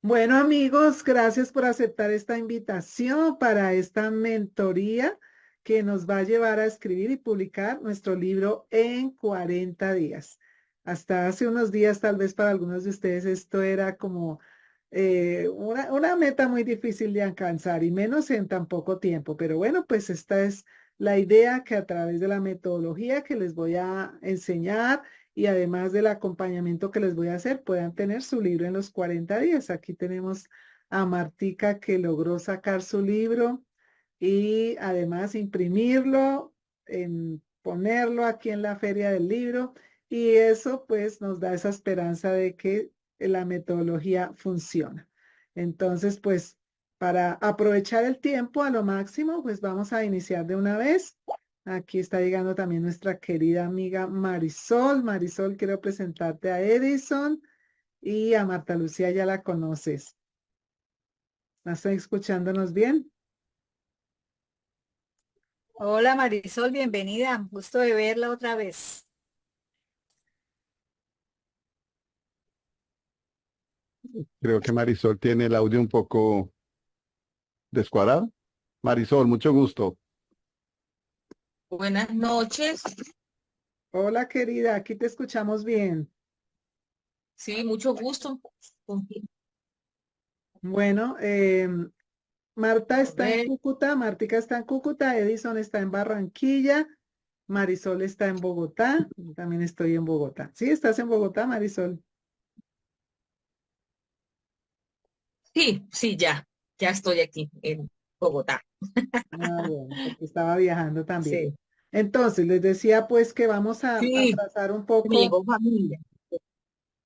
Bueno, amigos, gracias por aceptar esta invitación para esta mentoría que nos va a llevar a escribir y publicar nuestro libro en 40 días. Hasta hace unos días, tal vez para algunos de ustedes, esto era como una meta muy difícil de alcanzar y menos en tan poco tiempo. Pero bueno, pues esta es la idea que a través de la metodología que les voy a enseñar y además del acompañamiento que les voy a hacer, puedan tener su libro en los 40 días. Aquí tenemos a Martica que logró sacar su libro y además imprimirlo, ponerlo aquí en la feria del libro y eso pues nos da esa esperanza de que la metodología funciona. Entonces pues para aprovechar el tiempo a lo máximo pues vamos a iniciar de una vez. Aquí está llegando también nuestra querida amiga Marisol. Marisol, quiero presentarte a Edison y a Marta Lucía, ya la conoces. ¿La estoy escuchándonos bien? Hola Marisol, bienvenida. Gusto de verla otra vez. Creo que Marisol tiene el audio un poco descuadrado. Marisol, mucho gusto. Buenas noches. Hola, querida, aquí te escuchamos bien. Sí, mucho gusto. Con quién Bueno, Marta está en ver. Cúcuta, Martica está en Cúcuta, Edison está en Barranquilla, Marisol está en Bogotá, yo también estoy en Bogotá. ¿Sí? ¿Estás en Bogotá, Marisol? Sí, sí, ya estoy aquí en Bogotá. Ah, bueno, porque estaba viajando también. Sí, Entonces, les decía pues que vamos a sí, trazar un me poco, llegó familia.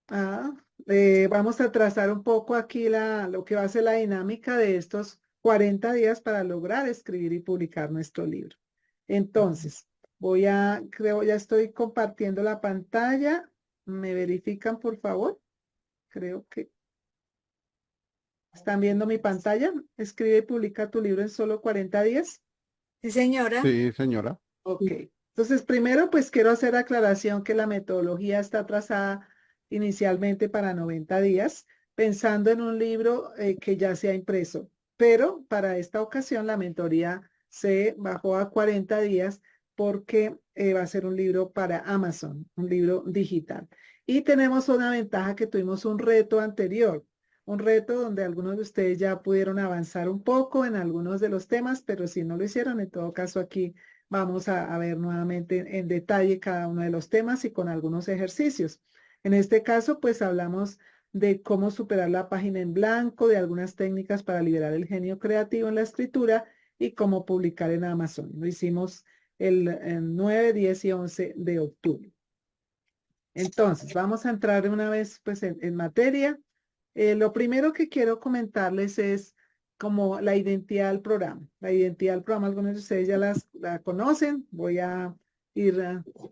ah, vamos a trazar un poco aquí lo que va a ser la dinámica de estos 40 días para lograr escribir y publicar nuestro libro. Entonces, creo, ya estoy compartiendo la pantalla. ¿Me verifican, por favor? Creo que están viendo mi pantalla. Escribe y publica tu libro en solo 40 días. Sí, señora. Sí, señora. Ok. Entonces, primero, pues quiero hacer aclaración que la metodología está trazada inicialmente para 90 días, pensando en un libro que ya se ha impreso. Pero para esta ocasión la mentoría se bajó a 40 días porque va a ser un libro para Amazon, un libro digital. Y tenemos una ventaja que tuvimos un reto anterior, un reto donde algunos de ustedes ya pudieron avanzar un poco en algunos de los temas, pero si no lo hicieron, en todo caso aquí vamos a ver nuevamente en detalle cada uno de los temas y con algunos ejercicios. En este caso, pues hablamos de cómo superar la página en blanco, de algunas técnicas para liberar el genio creativo en la escritura y cómo publicar en Amazon. Lo hicimos el 9, 10 y 11 de octubre. Entonces, vamos a entrar de una vez pues en materia. Lo primero que quiero comentarles es como la identidad del programa. La identidad del programa, algunos de ustedes ya la conocen. Voy a ir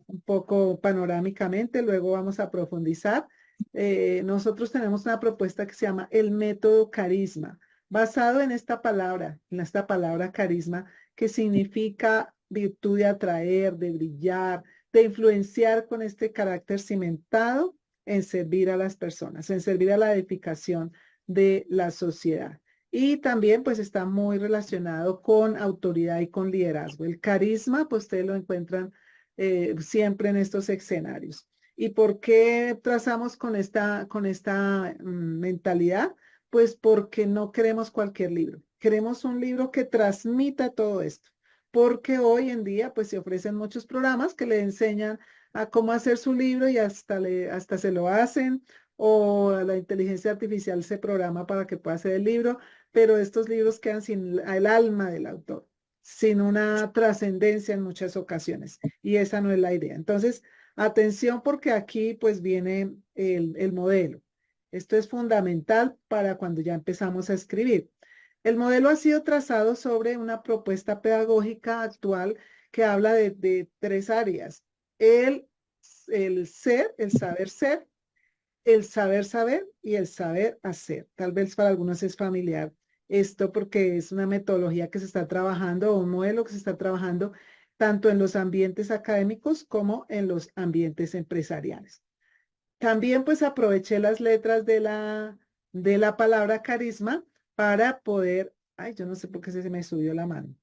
un poco panorámicamente, luego vamos a profundizar. Nosotros tenemos una propuesta que se llama el método carisma, basado en esta palabra carisma, que significa virtud de atraer, de brillar, de influenciar con este carácter cimentado en servir a las personas, en servir a la edificación de la sociedad. Y también pues está muy relacionado con autoridad y con liderazgo. El carisma, pues ustedes lo encuentran siempre en estos escenarios. ¿Y por qué trazamos con esta mentalidad? Pues porque no queremos cualquier libro. Queremos un libro que transmita todo esto. Porque hoy en día pues se ofrecen muchos programas que le enseñan a cómo hacer su libro y hasta se lo hacen o la inteligencia artificial se programa para que pueda hacer el libro, pero estos libros quedan sin el alma del autor, sin una trascendencia en muchas ocasiones y esa no es la idea. Entonces, atención porque aquí pues viene el modelo. Esto es fundamental para cuando ya empezamos a escribir. El modelo ha sido trazado sobre una propuesta pedagógica actual que habla de tres áreas. El, el ser, el saber saber y el saber hacer. Tal vez para algunos es familiar esto porque es una metodología que se está trabajando o un modelo que se está trabajando tanto en los ambientes académicos como en los ambientes empresariales. También pues aproveché las letras de la palabra carisma para poder, ay, yo no sé por qué se me subió la mano,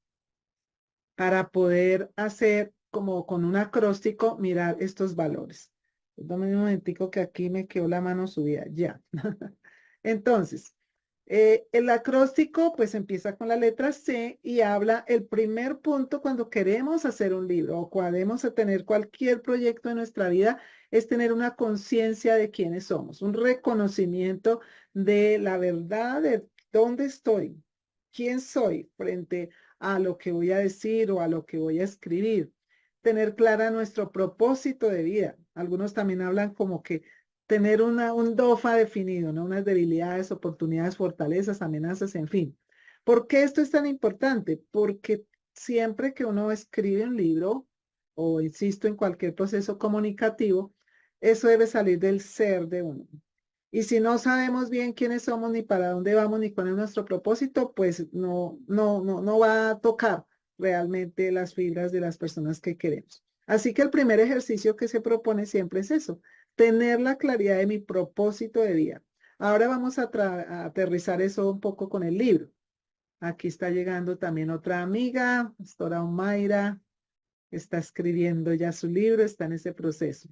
para poder hacer como con un acróstico, mirar estos valores. Dame un momentico que aquí me quedó la mano subida, ya. Entonces, el acróstico pues empieza con la letra C y habla el primer punto cuando queremos hacer un libro o queremos tener cualquier proyecto en nuestra vida, es tener una conciencia de quiénes somos, un reconocimiento de la verdad de dónde estoy, quién soy frente a lo que voy a decir o a lo que voy a escribir. Tener clara nuestro propósito de vida. Algunos también hablan como que tener un DOFA definido, ¿no? Unas debilidades, oportunidades, fortalezas, amenazas, en fin. ¿Por qué esto es tan importante? Porque siempre que uno escribe un libro, o insisto en cualquier proceso comunicativo, eso debe salir del ser de uno. Y si no sabemos bien quiénes somos, ni para dónde vamos, ni cuál es nuestro propósito, pues no va a tocar realmente las fibras de las personas que queremos. Así que el primer ejercicio que se propone siempre es eso, tener la claridad de mi propósito de vida. Ahora vamos a aterrizar eso un poco con el libro. Aquí está llegando también otra amiga, Pastora Omaira, está escribiendo ya su libro, está en ese proceso.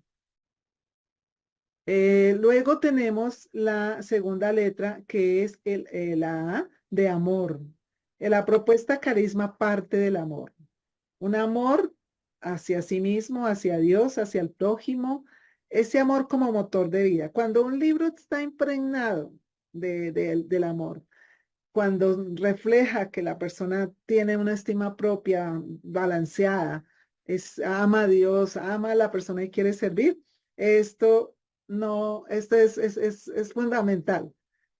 Luego tenemos la segunda letra, que es la A de amor. La propuesta carisma parte del amor. Un amor hacia sí mismo, hacia Dios, hacia el prójimo, ese amor como motor de vida. Cuando un libro está impregnado del amor, cuando refleja que la persona tiene una estima propia balanceada, ama a Dios, ama a la persona y quiere servir, esto no, esto es fundamental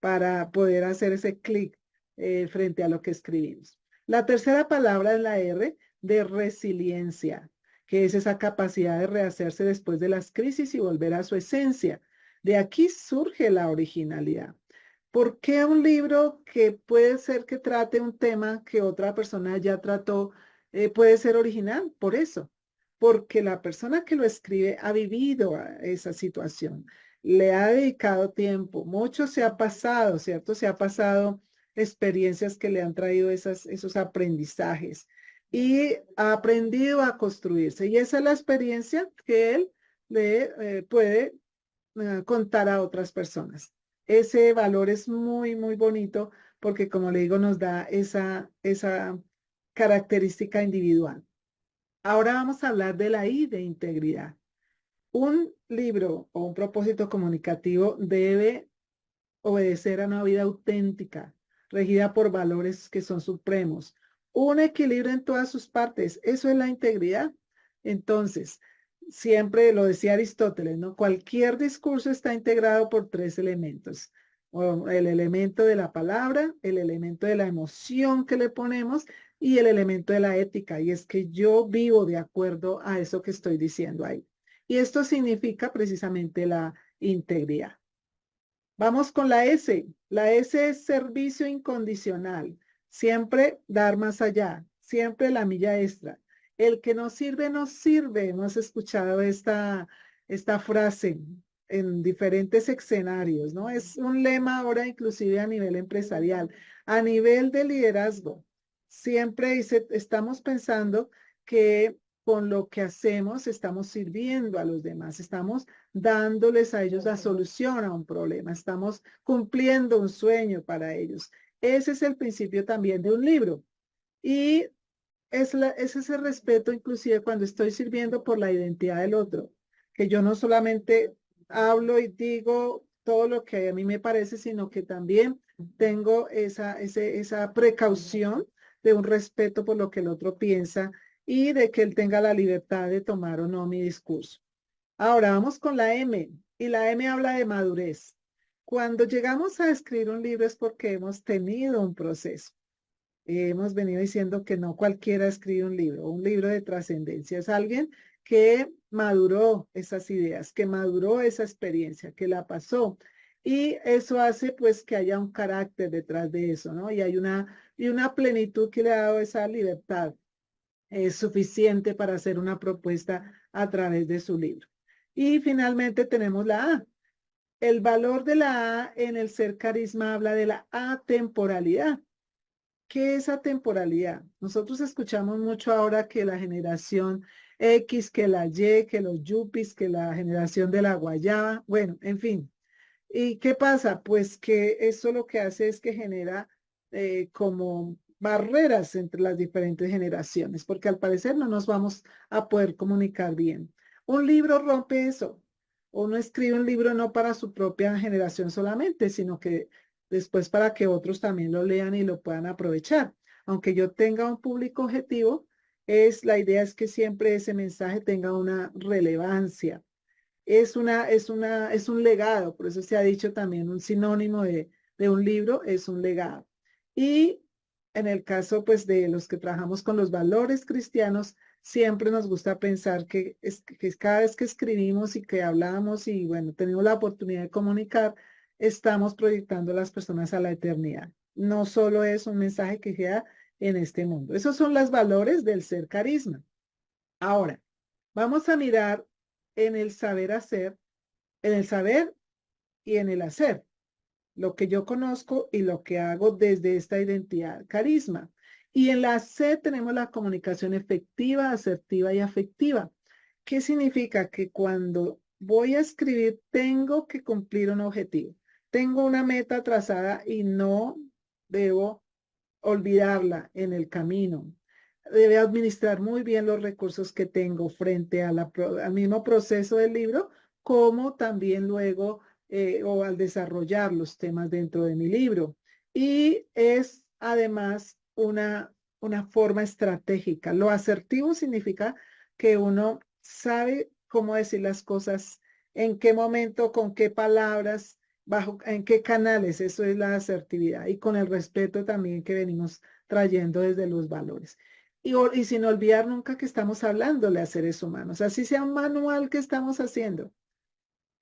para poder hacer ese clic frente a lo que escribimos. La tercera palabra es la R de resiliencia, que es esa capacidad de rehacerse después de las crisis y volver a su esencia. De aquí surge la originalidad. ¿Por qué un libro que puede ser que trate un tema que otra persona ya trató puede ser original? Por eso, porque la persona que lo escribe ha vivido esa situación, le ha dedicado tiempo, mucho se ha pasado, ¿cierto? Se ha pasado experiencias que le han traído esos aprendizajes y ha aprendido a construirse. Y esa es la experiencia que él le puede contar a otras personas. Ese valor es muy bonito porque, como le digo, nos da esa característica individual. Ahora vamos a hablar de la I de integridad. Un libro o un propósito comunicativo debe obedecer a una vida auténtica, regida por valores que son supremos. Un equilibrio en todas sus partes, eso es la integridad. Entonces, siempre lo decía Aristóteles, ¿no? Cualquier discurso está integrado por tres elementos. O el elemento de la palabra, el elemento de la emoción que le ponemos y el elemento de la ética. Y es que yo vivo de acuerdo a eso que estoy diciendo ahí. Y esto significa precisamente la integridad. Vamos con la S. La S es servicio incondicional. Siempre dar más allá. Siempre la milla extra. El que no sirve, no sirve. Hemos escuchado esta frase en diferentes escenarios, ¿no? Es un lema ahora inclusive a nivel empresarial, a nivel de liderazgo. Siempre dice, estamos pensando que con lo que hacemos estamos sirviendo a los demás, estamos dándoles a ellos la solución a un problema, estamos cumpliendo un sueño para ellos. Ese es el principio también de un libro. Y es ese respeto inclusive cuando estoy sirviendo por la identidad del otro, que yo no solamente hablo y digo todo lo que a mí me parece, sino que también tengo esa precaución de un respeto por lo que el otro piensa y de que él tenga la libertad de tomar o no mi discurso. Ahora vamos con la M, y la M habla de madurez. Cuando llegamos a escribir un libro es porque hemos tenido un proceso. Hemos venido diciendo que no cualquiera escribe un libro de trascendencia. Es alguien que maduró esas ideas, que maduró esa experiencia, que la pasó. Y eso hace pues que haya un carácter detrás de eso, ¿no? Y hay una plenitud que le ha dado esa libertad suficiente para hacer una propuesta a través de su libro. Y finalmente tenemos la A. El valor de la A en el ser carisma habla de la atemporalidad. ¿Qué es atemporalidad? Nosotros escuchamos mucho ahora que la generación X, que la Y, que los yuppies, que la generación de la guayaba, bueno, en fin. ¿Y qué pasa? Pues que eso lo que hace es que genera como barreras entre las diferentes generaciones, porque al parecer no nos vamos a poder comunicar bien. Un libro rompe eso. Uno escribe un libro no para su propia generación solamente, sino que después para que otros también lo lean y lo puedan aprovechar. Aunque yo tenga un público objetivo, la idea es que siempre ese mensaje tenga una relevancia, es un legado, por eso se ha dicho también un sinónimo de un libro, es un legado. Y en el caso, pues, de los que trabajamos con los valores cristianos, siempre nos gusta pensar que cada vez que escribimos y que hablamos y, bueno, tenemos la oportunidad de comunicar, estamos proyectando a las personas a la eternidad. No solo es un mensaje que queda en este mundo. Esos son los valores del ser carisma. Ahora, vamos a mirar en el saber hacer, en el saber y en el hacer, lo que yo conozco y lo que hago desde esta identidad, carisma. Y en la C tenemos la comunicación efectiva, asertiva y afectiva. ¿Qué significa? Que cuando voy a escribir tengo que cumplir un objetivo. Tengo una meta trazada y no debo olvidarla en el camino. Debe administrar muy bien los recursos que tengo frente a al mismo proceso del libro, como también luego o al desarrollar los temas dentro de mi libro. Y es además una forma estratégica. Lo asertivo significa que uno sabe cómo decir las cosas, en qué momento, con qué palabras, bajo, en qué canales, eso es la asertividad y con el respeto también que venimos trayendo desde los valores. Y sin olvidar nunca que estamos hablándole a seres humanos, así sea un manual que estamos haciendo.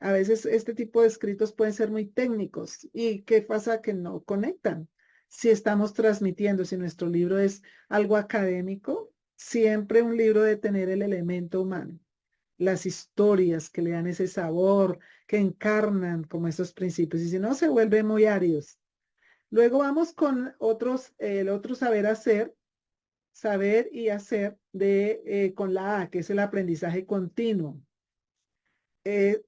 A veces este tipo de escritos pueden ser muy técnicos y qué pasa que no conectan. Si estamos transmitiendo, si nuestro libro es algo académico, siempre un libro debe tener el elemento humano, las historias que le dan ese sabor, que encarnan como esos principios, y si no, se vuelven muy áridos. Luego vamos con el otro saber hacer, saber y hacer con la A, que es el aprendizaje continuo.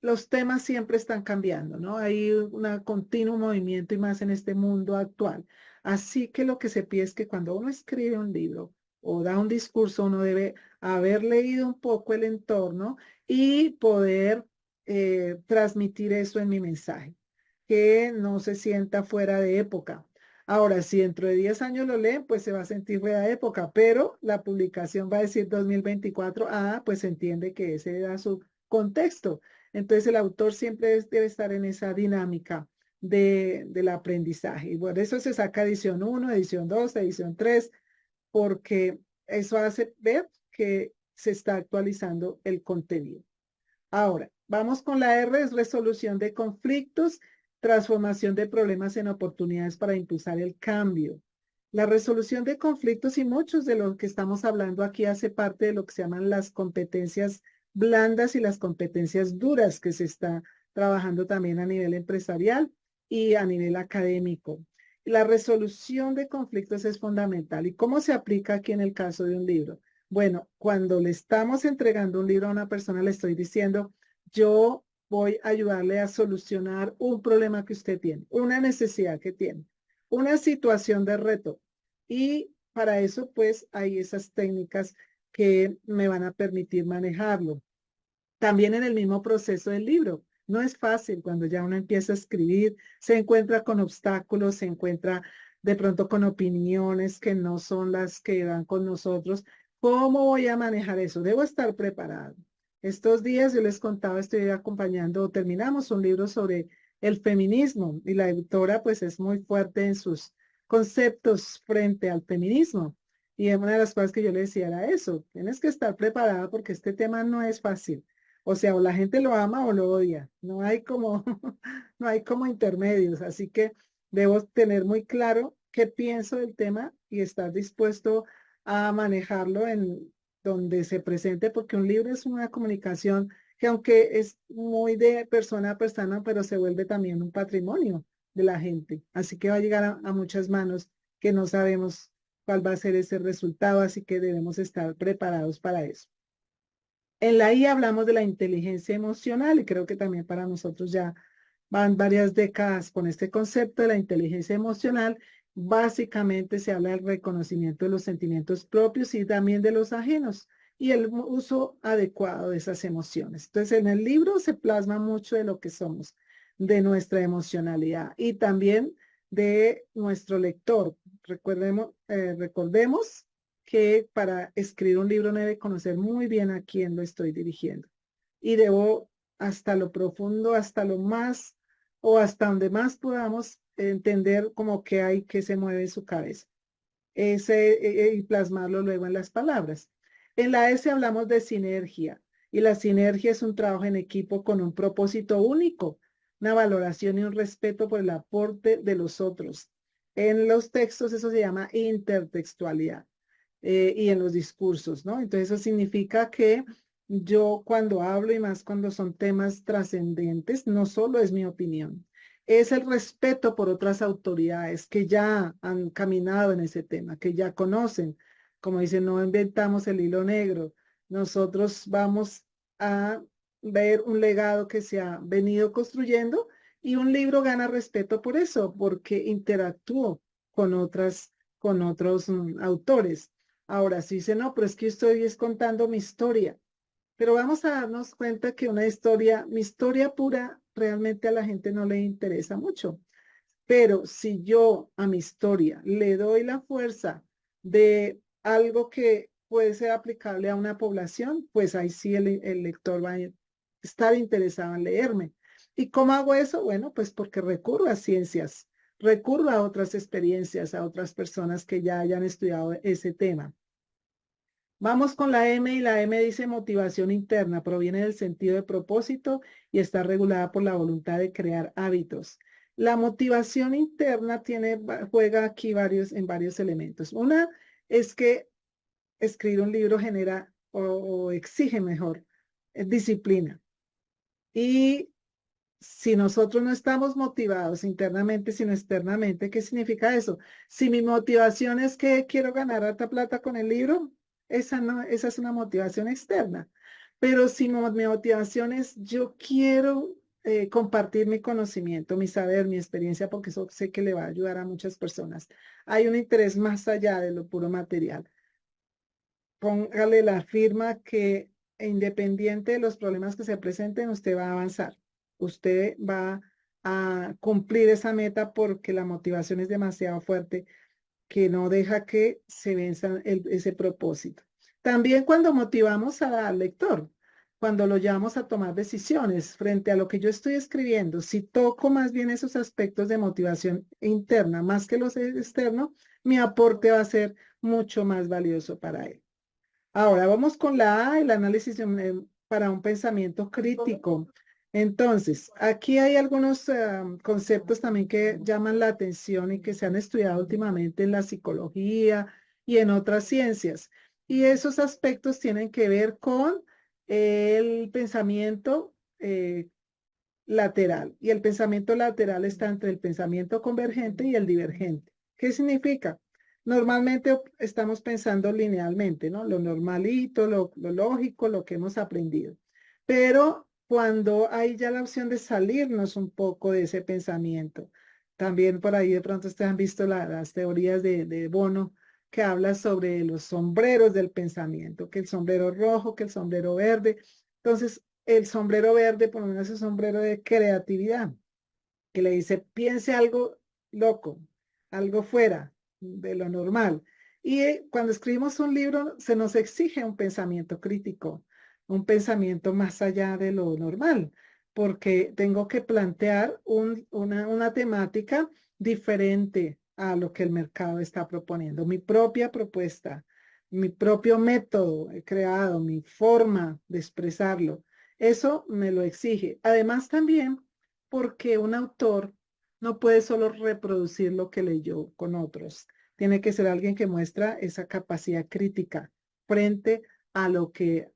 Los temas siempre están cambiando, ¿no? Hay un continuo movimiento y más en este mundo actual. Así que lo que se pide es que cuando uno escribe un libro o da un discurso, uno debe haber leído un poco el entorno y poder transmitir eso en mi mensaje, que no se sienta fuera de época. Ahora, si dentro de 10 años lo leen, pues se va a sentir fuera de época, pero la publicación va a decir 2024, pues se entiende que ese era su contexto. Entonces el autor siempre debe estar en esa dinámica del aprendizaje. Y bueno, eso se saca edición 1, edición 2, edición 3, porque eso hace ver que se está actualizando el contenido. Ahora, vamos con la R, es resolución de conflictos, transformación de problemas en oportunidades para impulsar el cambio. La resolución de conflictos y muchos de los que estamos hablando aquí hace parte de lo que se llaman las competencias blandas y las competencias duras que se está trabajando también a nivel empresarial y a nivel académico. La resolución de conflictos es fundamental. ¿Y cómo se aplica aquí en el caso de un libro? Bueno, cuando le estamos entregando un libro a una persona, le estoy diciendo, yo voy a ayudarle a solucionar un problema que usted tiene, una necesidad que tiene, una situación de reto. Y para eso, pues, hay esas técnicas que me van a permitir manejarlo. También en el mismo proceso del libro. No es fácil cuando ya uno empieza a escribir, se encuentra con obstáculos, se encuentra de pronto con opiniones que no son las que van con nosotros. ¿Cómo voy a manejar eso? Debo estar preparado. Estos días yo les contaba, estoy acompañando, terminamos un libro sobre el feminismo y la autora pues es muy fuerte en sus conceptos frente al feminismo. Y una de las cosas que yo le decía era eso, tienes que estar preparada porque este tema no es fácil. O sea, o la gente lo ama o lo odia. No hay como, no hay como intermedios. Así que debo tener muy claro qué pienso del tema y estar dispuesto a manejarlo en donde se presente, porque un libro es una comunicación que aunque es muy de persona a persona, pero se vuelve también un patrimonio de la gente. Así que va a llegar a muchas manos que no sabemos cuál va a ser ese resultado, así que debemos estar preparados para eso. En la I hablamos de la inteligencia emocional y creo que también para nosotros ya van varias décadas con este concepto de la inteligencia emocional. Básicamente se habla del reconocimiento de los sentimientos propios y también de los ajenos y el uso adecuado de esas emociones. Entonces, en el libro se plasma mucho de lo que somos, de nuestra emocionalidad y también de nuestro lector. Recordemos que para escribir un libro debe conocer muy bien a quién lo estoy dirigiendo y debo hasta lo profundo, hasta lo más o hasta donde más podamos entender como que hay que se mueve en su cabeza y plasmarlo luego en las palabras. En la S hablamos de sinergia y la sinergia es un trabajo en equipo con un propósito único, una valoración y un respeto por el aporte de los otros. En los textos eso se llama intertextualidad y en los discursos, ¿no? Entonces eso significa que yo cuando hablo y más cuando son temas trascendentes, no solo es mi opinión, es el respeto por otras autoridades que ya han caminado en ese tema, que ya conocen. Como dicen, no inventamos el hilo negro. Nosotros vamos a ver un legado que se ha venido construyendo y un libro gana respeto por eso, porque interactuó con con otros autores. Ahora sí dice, no, pero es que estoy es contando mi historia. Pero vamos a darnos cuenta que una historia, mi historia pura, realmente a la gente no le interesa mucho. Pero si yo a mi historia le doy la fuerza de algo que puede ser aplicable a una población, pues ahí sí el lector va a estar interesado en leerme. ¿Y cómo hago eso? Bueno, pues porque recurro a ciencias, recurro a otras experiencias, a otras personas que ya hayan estudiado ese tema. Vamos con la M y la M dice motivación interna, proviene del sentido de propósito y está regulada por la voluntad de crear hábitos. La motivación interna juega aquí en varios elementos. Una es que escribir un libro genera o exige mejor disciplina. Y si nosotros no estamos motivados internamente, sino externamente, ¿qué significa eso? Si mi motivación es que quiero ganar harta plata con el libro, esa no, esa es una motivación externa. Pero si mi motivación es yo quiero compartir mi conocimiento, mi saber, mi experiencia, porque eso sé que le va a ayudar a muchas personas. Hay un interés más allá de lo puro material. Póngale la firma que independiente de los problemas que se presenten, usted va a avanzar. Usted va a cumplir esa meta porque la motivación es demasiado fuerte que no deja que se venza ese propósito. También cuando motivamos al lector, cuando lo llevamos a tomar decisiones frente a lo que yo estoy escribiendo, si toco más bien esos aspectos de motivación interna más que los externos, mi aporte va a ser mucho más valioso para él. Ahora vamos con la A, el análisis para un pensamiento crítico. Entonces, aquí hay algunos conceptos también que llaman la atención y que se han estudiado últimamente en la psicología y en otras ciencias. Y esos aspectos tienen que ver con el pensamiento lateral. Y el pensamiento lateral está entre el pensamiento convergente y el divergente. ¿Qué significa? Normalmente estamos pensando linealmente, ¿no? Lo normalito, lo lógico, lo que hemos aprendido. Pero cuando hay ya la opción de salirnos un poco de ese pensamiento, también por ahí de pronto ustedes han visto las teorías de Bono que habla sobre los sombreros del pensamiento, que el sombrero rojo, que el sombrero verde. Entonces, el sombrero verde, por lo menos es un sombrero de creatividad, que le dice, piense algo loco, algo fuera de lo normal. Y cuando escribimos un libro, se nos exige un pensamiento crítico, un pensamiento más allá de lo normal, porque tengo que plantear una temática diferente a lo que el mercado está proponiendo, mi propia propuesta, mi propio método creado, mi forma de expresarlo. Eso me lo exige. Además, también porque un autor no puede solo reproducir lo que leyó con otros. Tiene que ser alguien que muestra esa capacidad crítica frente a lo que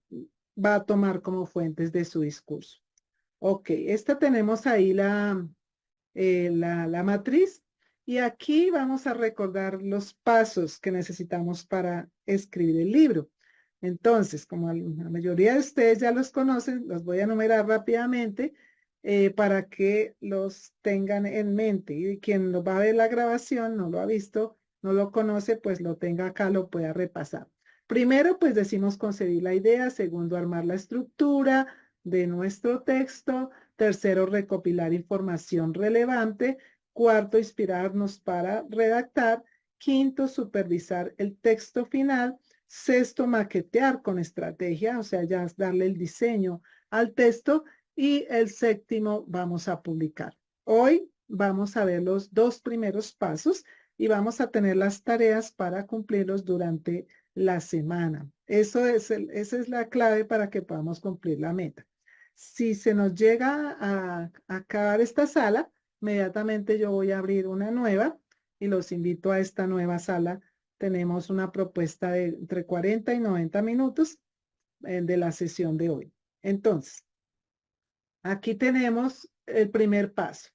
va a tomar como fuentes de su discurso. Ok, esta tenemos ahí la matriz y aquí vamos a recordar los pasos que necesitamos para escribir el libro. Entonces, como la mayoría de ustedes ya los conocen, los voy a enumerar rápidamente para que los tengan en mente. Y quien lo va a ver la grabación, no lo ha visto, no lo conoce, pues lo tenga acá, lo pueda repasar. Primero, pues decimos concebir la idea. Segundo, armar la estructura de nuestro texto. Tercero, recopilar información relevante. Cuarto, inspirarnos para redactar. Quinto, supervisar el texto final. Sexto, maquetear con estrategia, o sea, ya darle el diseño al texto. Y el séptimo, vamos a publicar. Hoy vamos a ver los dos primeros pasos y vamos a tener las tareas para cumplirlos durante la semana. Esa es la clave para que podamos cumplir la meta. Si se nos llega a acabar esta sala, inmediatamente yo voy a abrir una nueva y los invito a esta nueva sala. Tenemos una propuesta de entre 40 y 90 minutos de la sesión de hoy. Entonces, aquí tenemos el primer paso.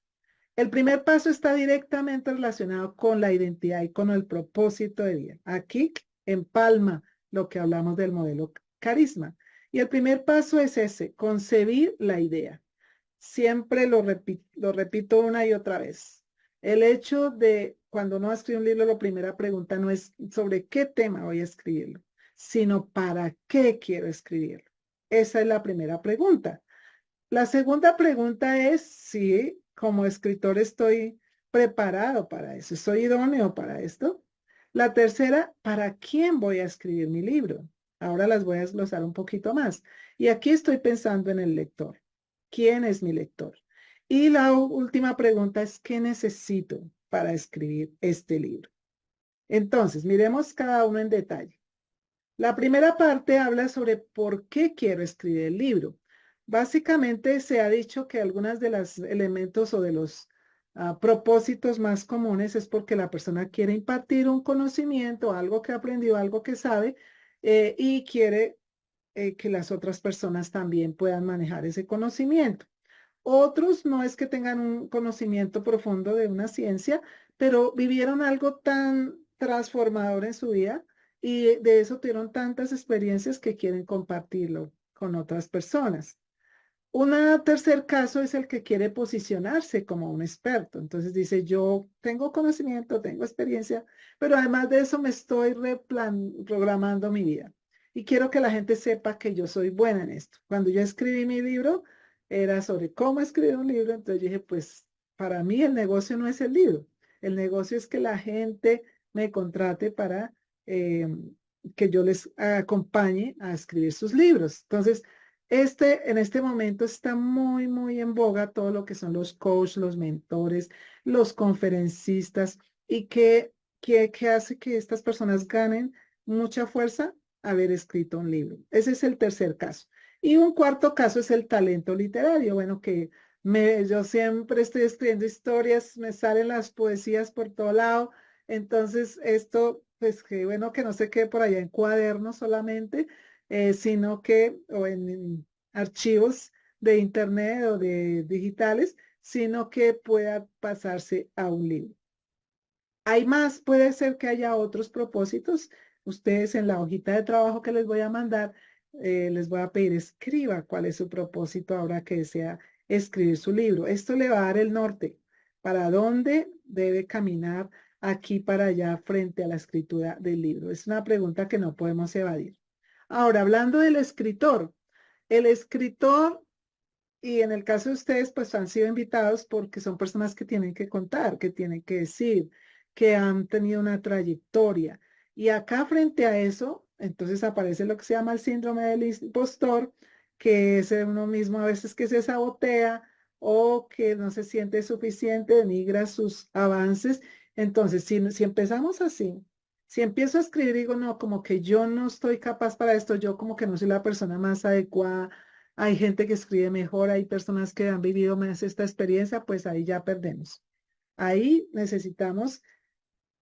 El primer paso está directamente relacionado con la identidad y con el propósito de vida. Aquí empalma lo que hablamos del modelo carisma. Y el primer paso es ese, concebir la idea. Siempre lo repito una y otra vez. El hecho de cuando uno escribe un libro, la primera pregunta no es sobre qué tema voy a escribirlo, sino para qué quiero escribirlo. Esa es la primera pregunta. La segunda pregunta es si como escritor estoy preparado para eso, soy idóneo para esto. La tercera, ¿para quién voy a escribir mi libro? Ahora las voy a desglosar un poquito más. Y aquí estoy pensando en el lector. ¿Quién es mi lector? Y la última pregunta es, ¿qué necesito para escribir este libro? Entonces, miremos cada uno en detalle. La primera parte habla sobre por qué quiero escribir el libro. Básicamente se ha dicho que algunos de los elementos o de los propósitos más comunes es porque la persona quiere impartir un conocimiento, algo que aprendió, algo que sabe, y quiere que las otras personas también puedan manejar ese conocimiento. Otros no es que tengan un conocimiento profundo de una ciencia, pero vivieron algo tan transformador en su vida y de eso tuvieron tantas experiencias que quieren compartirlo con otras personas. Un tercer caso es el que quiere posicionarse como un experto. Entonces dice, yo tengo conocimiento, tengo experiencia, pero además de eso me estoy programando mi vida. Y quiero que la gente sepa que yo soy buena en esto. Cuando yo escribí mi libro, era sobre cómo escribir un libro. Entonces yo dije, pues para mí el negocio no es el libro. El negocio es que la gente me contrate para que yo les acompañe a escribir sus libros. Entonces, en este momento está muy, muy en boga todo lo que son los coaches, los mentores, los conferencistas y que hace que estas personas ganen mucha fuerza haber escrito un libro. Ese es el tercer caso. Y un cuarto caso es el talento literario. Bueno, yo siempre estoy escribiendo historias, me salen las poesías por todo lado. Entonces, esto, pues que bueno, que no se quede por allá en cuadernos solamente, sino que, o en archivos de internet o de digitales, sino que pueda pasarse a un libro. Hay más, puede ser que haya otros propósitos. Ustedes en la hojita de trabajo que les voy a mandar, les voy a pedir, escriba cuál es su propósito ahora que desea escribir su libro. Esto le va a dar el norte, para dónde debe caminar aquí para allá frente a la escritura del libro. Es una pregunta que no podemos evadir. Ahora, hablando del escritor, el escritor, y en el caso de ustedes, pues han sido invitados porque son personas que tienen que contar, que tienen que decir, que han tenido una trayectoria. Y acá frente a eso, entonces aparece lo que se llama el síndrome del impostor, que es uno mismo a veces que se sabotea o que no se siente suficiente, denigra sus avances. Entonces, si empezamos así, si empiezo a escribir, digo, no, como que yo no estoy capaz para esto, yo como que no soy la persona más adecuada, hay gente que escribe mejor, hay personas que han vivido más esta experiencia, pues ahí ya perdemos. Ahí necesitamos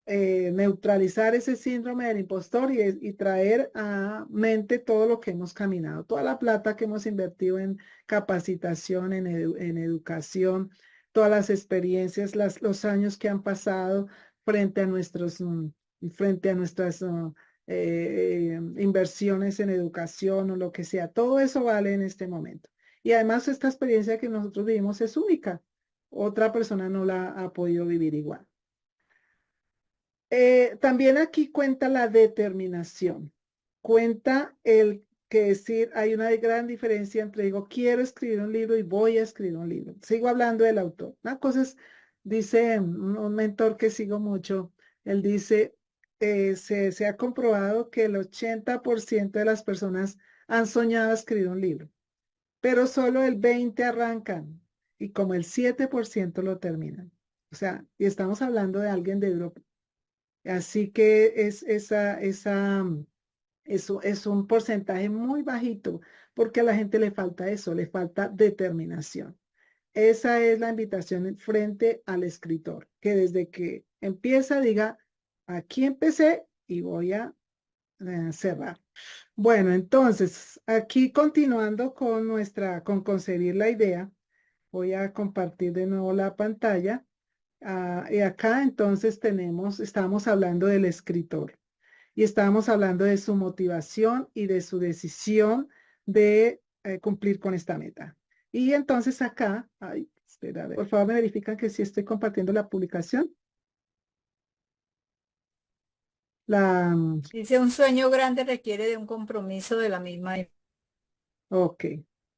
neutralizar ese síndrome del impostor y traer a mente todo lo que hemos caminado, toda la plata que hemos invertido en capacitación, en educación, todas las experiencias, los años que han pasado frente a frente a nuestras inversiones en educación o lo que sea. Todo eso vale en este momento. Y además esta experiencia que nosotros vivimos es única. Otra persona no la ha podido vivir igual. También aquí cuenta la determinación. Cuenta el que decir, hay una gran diferencia entre digo, quiero escribir un libro y voy a escribir un libro. Sigo hablando del autor. Una cosa es, dice un mentor que sigo mucho, él dice, se ha comprobado que el 80% de las personas han soñado escribir un libro, pero solo el 20% arrancan y como el 7% lo terminan. O sea, y estamos hablando de alguien de Europa. Así que eso es un porcentaje muy bajito porque a la gente le falta eso, le falta determinación. Esa es la invitación frente al escritor, que desde que empieza diga, aquí empecé y voy a cerrar. Bueno, entonces, aquí continuando con concebir la idea, voy a compartir de nuevo la pantalla. Y acá entonces estamos hablando del escritor y estábamos hablando de su motivación y de su decisión de cumplir con esta meta. Y entonces acá, ay, espera, a ver, por favor me verifican que sí estoy compartiendo la publicación. Dice, un sueño grande requiere de un compromiso de la misma. Ok.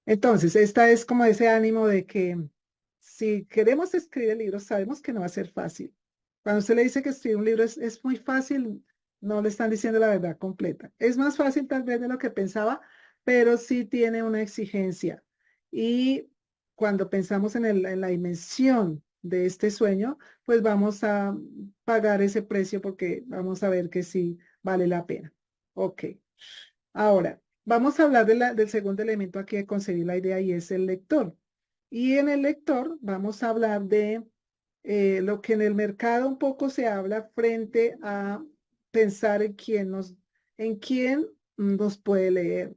Entonces, esta es como ese ánimo de que si queremos escribir el libro, sabemos que no va a ser fácil. Cuando usted le dice que escribir un libro es muy fácil, no le están diciendo la verdad completa. Es más fácil tal vez de lo que pensaba, pero sí tiene una exigencia. Y cuando pensamos en la dimensión de este sueño, pues vamos a pagar ese precio porque vamos a ver que sí vale la pena. Ok. Ahora, vamos a hablar del segundo elemento aquí de conseguir la idea y es el lector. Y en el lector vamos a hablar de lo que en el mercado un poco se habla frente a pensar en quién nos puede leer,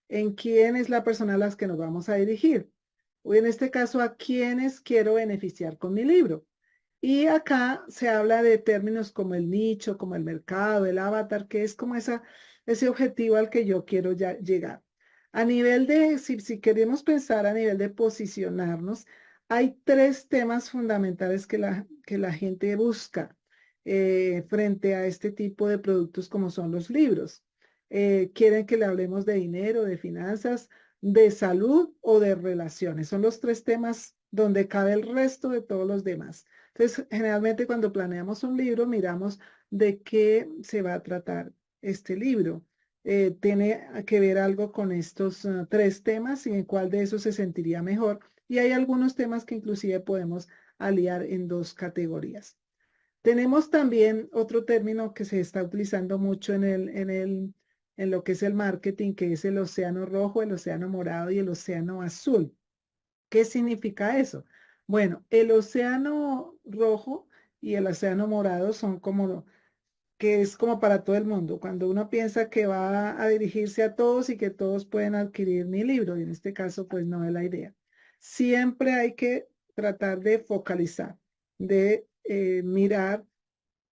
en quién es la persona a las que nos vamos a dirigir. O en este caso, a quiénes quiero beneficiar con mi libro. Y acá se habla de términos como el nicho, como el mercado, el avatar, que es como ese objetivo al que yo quiero llegar. A nivel si queremos pensar a nivel de posicionarnos, hay tres temas fundamentales que la gente busca frente a este tipo de productos como son los libros. Quieren que le hablemos de dinero, de finanzas, de salud o de relaciones. Son los tres temas donde cabe el resto de todos los demás. Entonces, generalmente cuando planeamos un libro, miramos de qué se va a tratar este libro. Tiene que ver algo con estos tres temas y en cuál de esos se sentiría mejor. Y hay algunos temas que inclusive podemos aliar en dos categorías. Tenemos también otro término que se está utilizando mucho en lo que es el marketing, que es el océano rojo, el océano morado y el océano azul. ¿Qué significa eso? Bueno, el océano rojo y el océano morado son como que es como para todo el mundo. Cuando uno piensa que va a dirigirse a todos y que todos pueden adquirir mi libro, y en este caso, pues no es la idea. Siempre hay que tratar de focalizar, de mirar,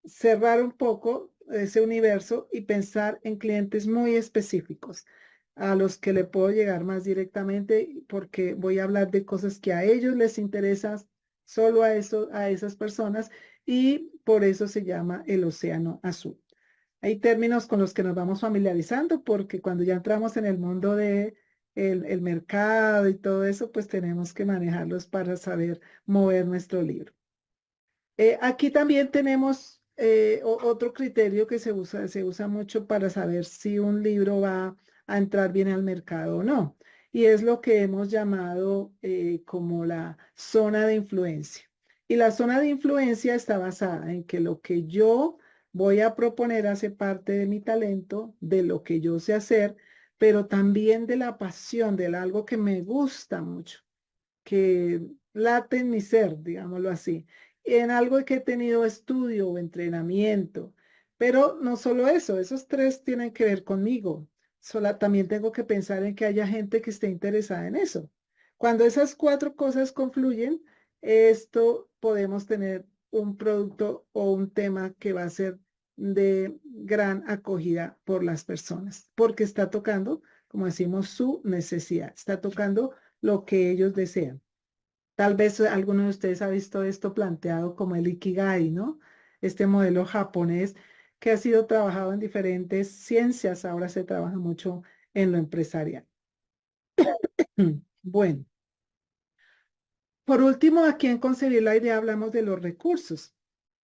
cerrar un poco ese universo y pensar en clientes muy específicos a los que le puedo llegar más directamente porque voy a hablar de cosas que a ellos les interesan, solo a esas personas y por eso se llama el océano azul. Hay términos con los que nos vamos familiarizando porque cuando ya entramos en el mundo de el mercado y todo eso, pues tenemos que manejarlos para saber mover nuestro libro. Aquí también tenemos otro criterio que se usa mucho para saber si un libro va a entrar bien al mercado o no. Y es lo que hemos llamado como la zona de influencia. Y la zona de influencia está basada en que lo que yo voy a proponer hace parte de mi talento, de lo que yo sé hacer, pero también de la pasión, de algo que me gusta mucho, que late en mi ser, digámoslo así. en algo que he tenido estudio o entrenamiento. Pero no solo eso, esos tres tienen que ver conmigo. También tengo que pensar en que haya gente que esté interesada en eso. Cuando esas cuatro cosas confluyen, esto podemos tener un producto o un tema que va a ser de gran acogida por las personas, porque está tocando, como decimos, su necesidad, está tocando lo que ellos desean. Tal vez alguno de ustedes ha visto esto planteado como el Ikigai, ¿no? Este modelo japonés que ha sido trabajado en diferentes ciencias, ahora se trabaja mucho en lo empresarial. Bueno, por último, aquí en Concebir la Idea hablamos de los recursos.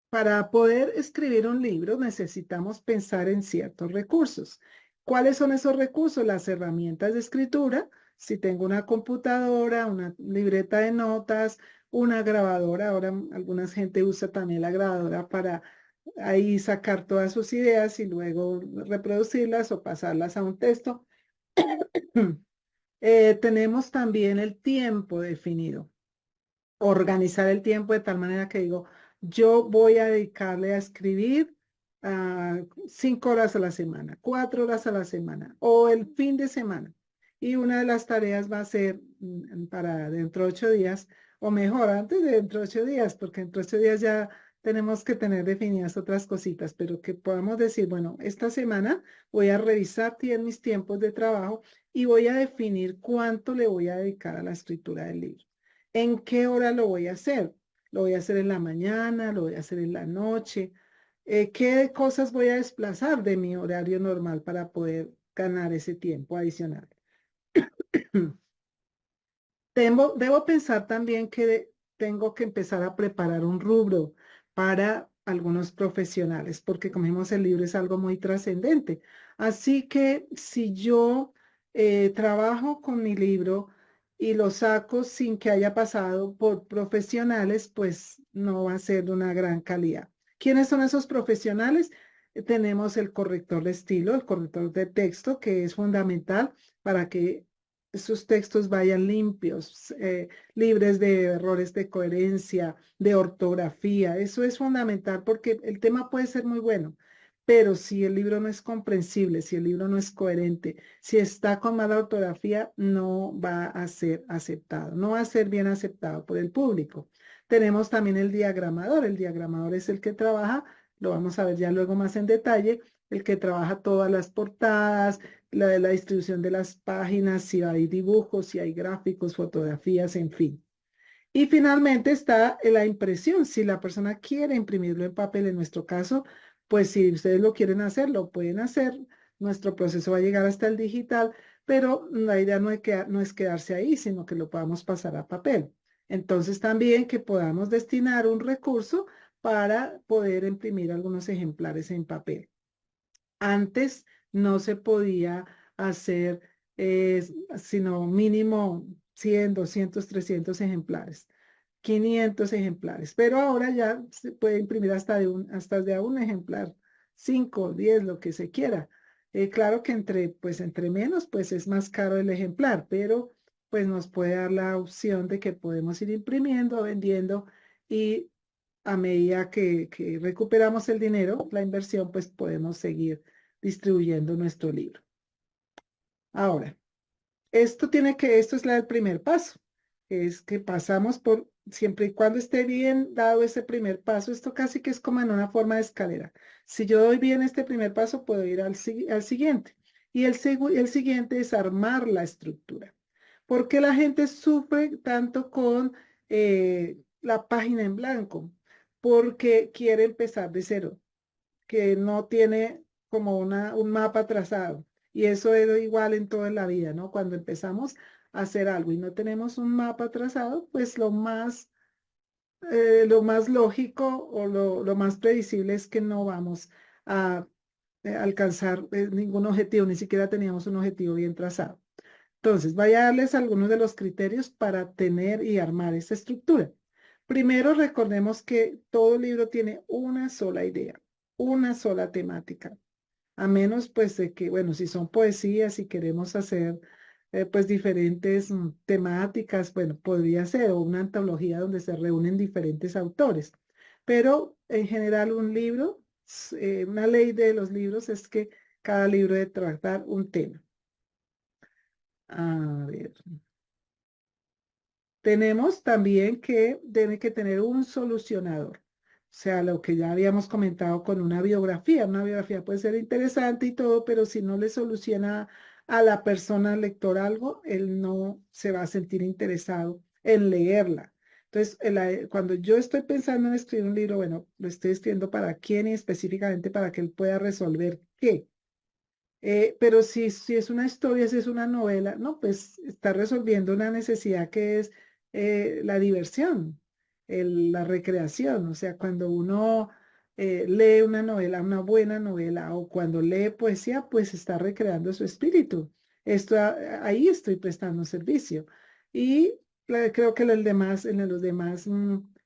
Para poder escribir un libro necesitamos pensar en ciertos recursos. ¿Cuáles son esos recursos? Las herramientas de escritura. Si tengo una computadora, una libreta de notas, una grabadora. Ahora alguna gente usa también la grabadora para ahí sacar todas sus ideas y luego reproducirlas o pasarlas a un texto. Tenemos también el tiempo definido, organizar el tiempo de tal manera que digo, yo voy a dedicarle a escribir 5 horas a la semana, 4 horas a la semana o el fin de semana. Y una de las tareas va a ser para dentro de 8 días, o mejor, antes de dentro de 8 días, porque dentro de 8 días ya tenemos que tener definidas otras cositas, pero que podamos decir, bueno, esta semana voy a revisar mis tiempos de trabajo y voy a definir cuánto le voy a dedicar a la escritura del libro. ¿En qué hora lo voy a hacer? ¿Lo voy a hacer en la mañana? ¿Lo voy a hacer en la noche? ¿Qué cosas voy a desplazar de mi horario normal para poder ganar ese tiempo adicional? Debo pensar también que tengo que empezar a preparar un rubro para algunos profesionales, porque como vimos, el libro es algo muy trascendente. Así que si yo trabajo con mi libro y lo saco sin que haya pasado por profesionales, pues no va a ser de una gran calidad. ¿Quiénes son esos profesionales? Tenemos el corrector de estilo, el corrector de texto, que es fundamental para que sus textos vayan limpios, libres de errores de coherencia, de ortografía. Eso es fundamental porque el tema puede ser muy bueno, pero si el libro no es comprensible, si el libro no es coherente, si está con mala ortografía, no va a ser aceptado, no va a ser bien aceptado por el público. Tenemos también el diagramador. El diagramador es el que trabaja, lo vamos a ver ya luego más en detalle, el que trabaja todas las portadas, la distribución de las páginas, si hay dibujos, si hay gráficos, fotografías, en fin. Y finalmente está la impresión. Si la persona quiere imprimirlo en papel, en nuestro caso, pues si ustedes lo quieren hacer, lo pueden hacer. Nuestro proceso va a llegar hasta el digital, pero la idea no es quedarse ahí, sino que lo podamos pasar a papel. Entonces también que podamos destinar un recurso para poder imprimir algunos ejemplares en papel. Antes no se podía hacer sino mínimo 100, 200, 300 ejemplares, 500 ejemplares, pero ahora ya se puede imprimir hasta de a un ejemplar, 5, 10, lo que se quiera. Claro que entre menos, pues es más caro el ejemplar, pero pues nos puede dar la opción de que podemos ir imprimiendo, vendiendo y a medida que recuperamos el dinero, la inversión, pues podemos seguir distribuyendo nuestro libro. Ahora, esto es el primer paso, es que pasamos por, siempre y cuando esté bien dado ese primer paso, esto casi que es como en una forma de escalera. Si yo doy bien este primer paso, puedo ir al siguiente. Y el siguiente es armar la estructura. ¿Por qué la gente sufre tanto con la página en blanco? Porque quiere empezar de cero, que no tiene como un mapa trazado. Y eso es igual en toda la vida, ¿no? Cuando empezamos a hacer algo y no tenemos un mapa trazado, pues lo más lógico o lo más previsible es que no vamos a alcanzar ningún objetivo, ni siquiera teníamos un objetivo bien trazado. Entonces, voy a darles algunos de los criterios para tener y armar esta estructura. Primero, recordemos que todo libro tiene una sola idea, una sola temática, a menos pues de que, bueno, si son poesías y queremos hacer pues diferentes temáticas, bueno, podría ser o una antología donde se reúnen diferentes autores. pero en general un libro, una ley de los libros es que cada libro debe tratar un tema. A ver. Tenemos también que debe que tener un solucionador. O sea, lo que ya habíamos comentado con una biografía. Una biografía puede ser interesante y todo, pero si no le soluciona a la persona al lector algo, él no se va a sentir interesado en leerla. Entonces, cuando yo estoy pensando en escribir un libro, bueno, lo estoy escribiendo para quién y específicamente para que él pueda resolver qué. Pero si es una historia, si es una novela, no, pues está resolviendo una necesidad que es la diversión, la recreación. O sea, cuando uno lee una novela, una buena novela, o cuando lee poesía, pues está recreando su espíritu. Esto, ahí estoy prestando servicio. Y creo que en los demás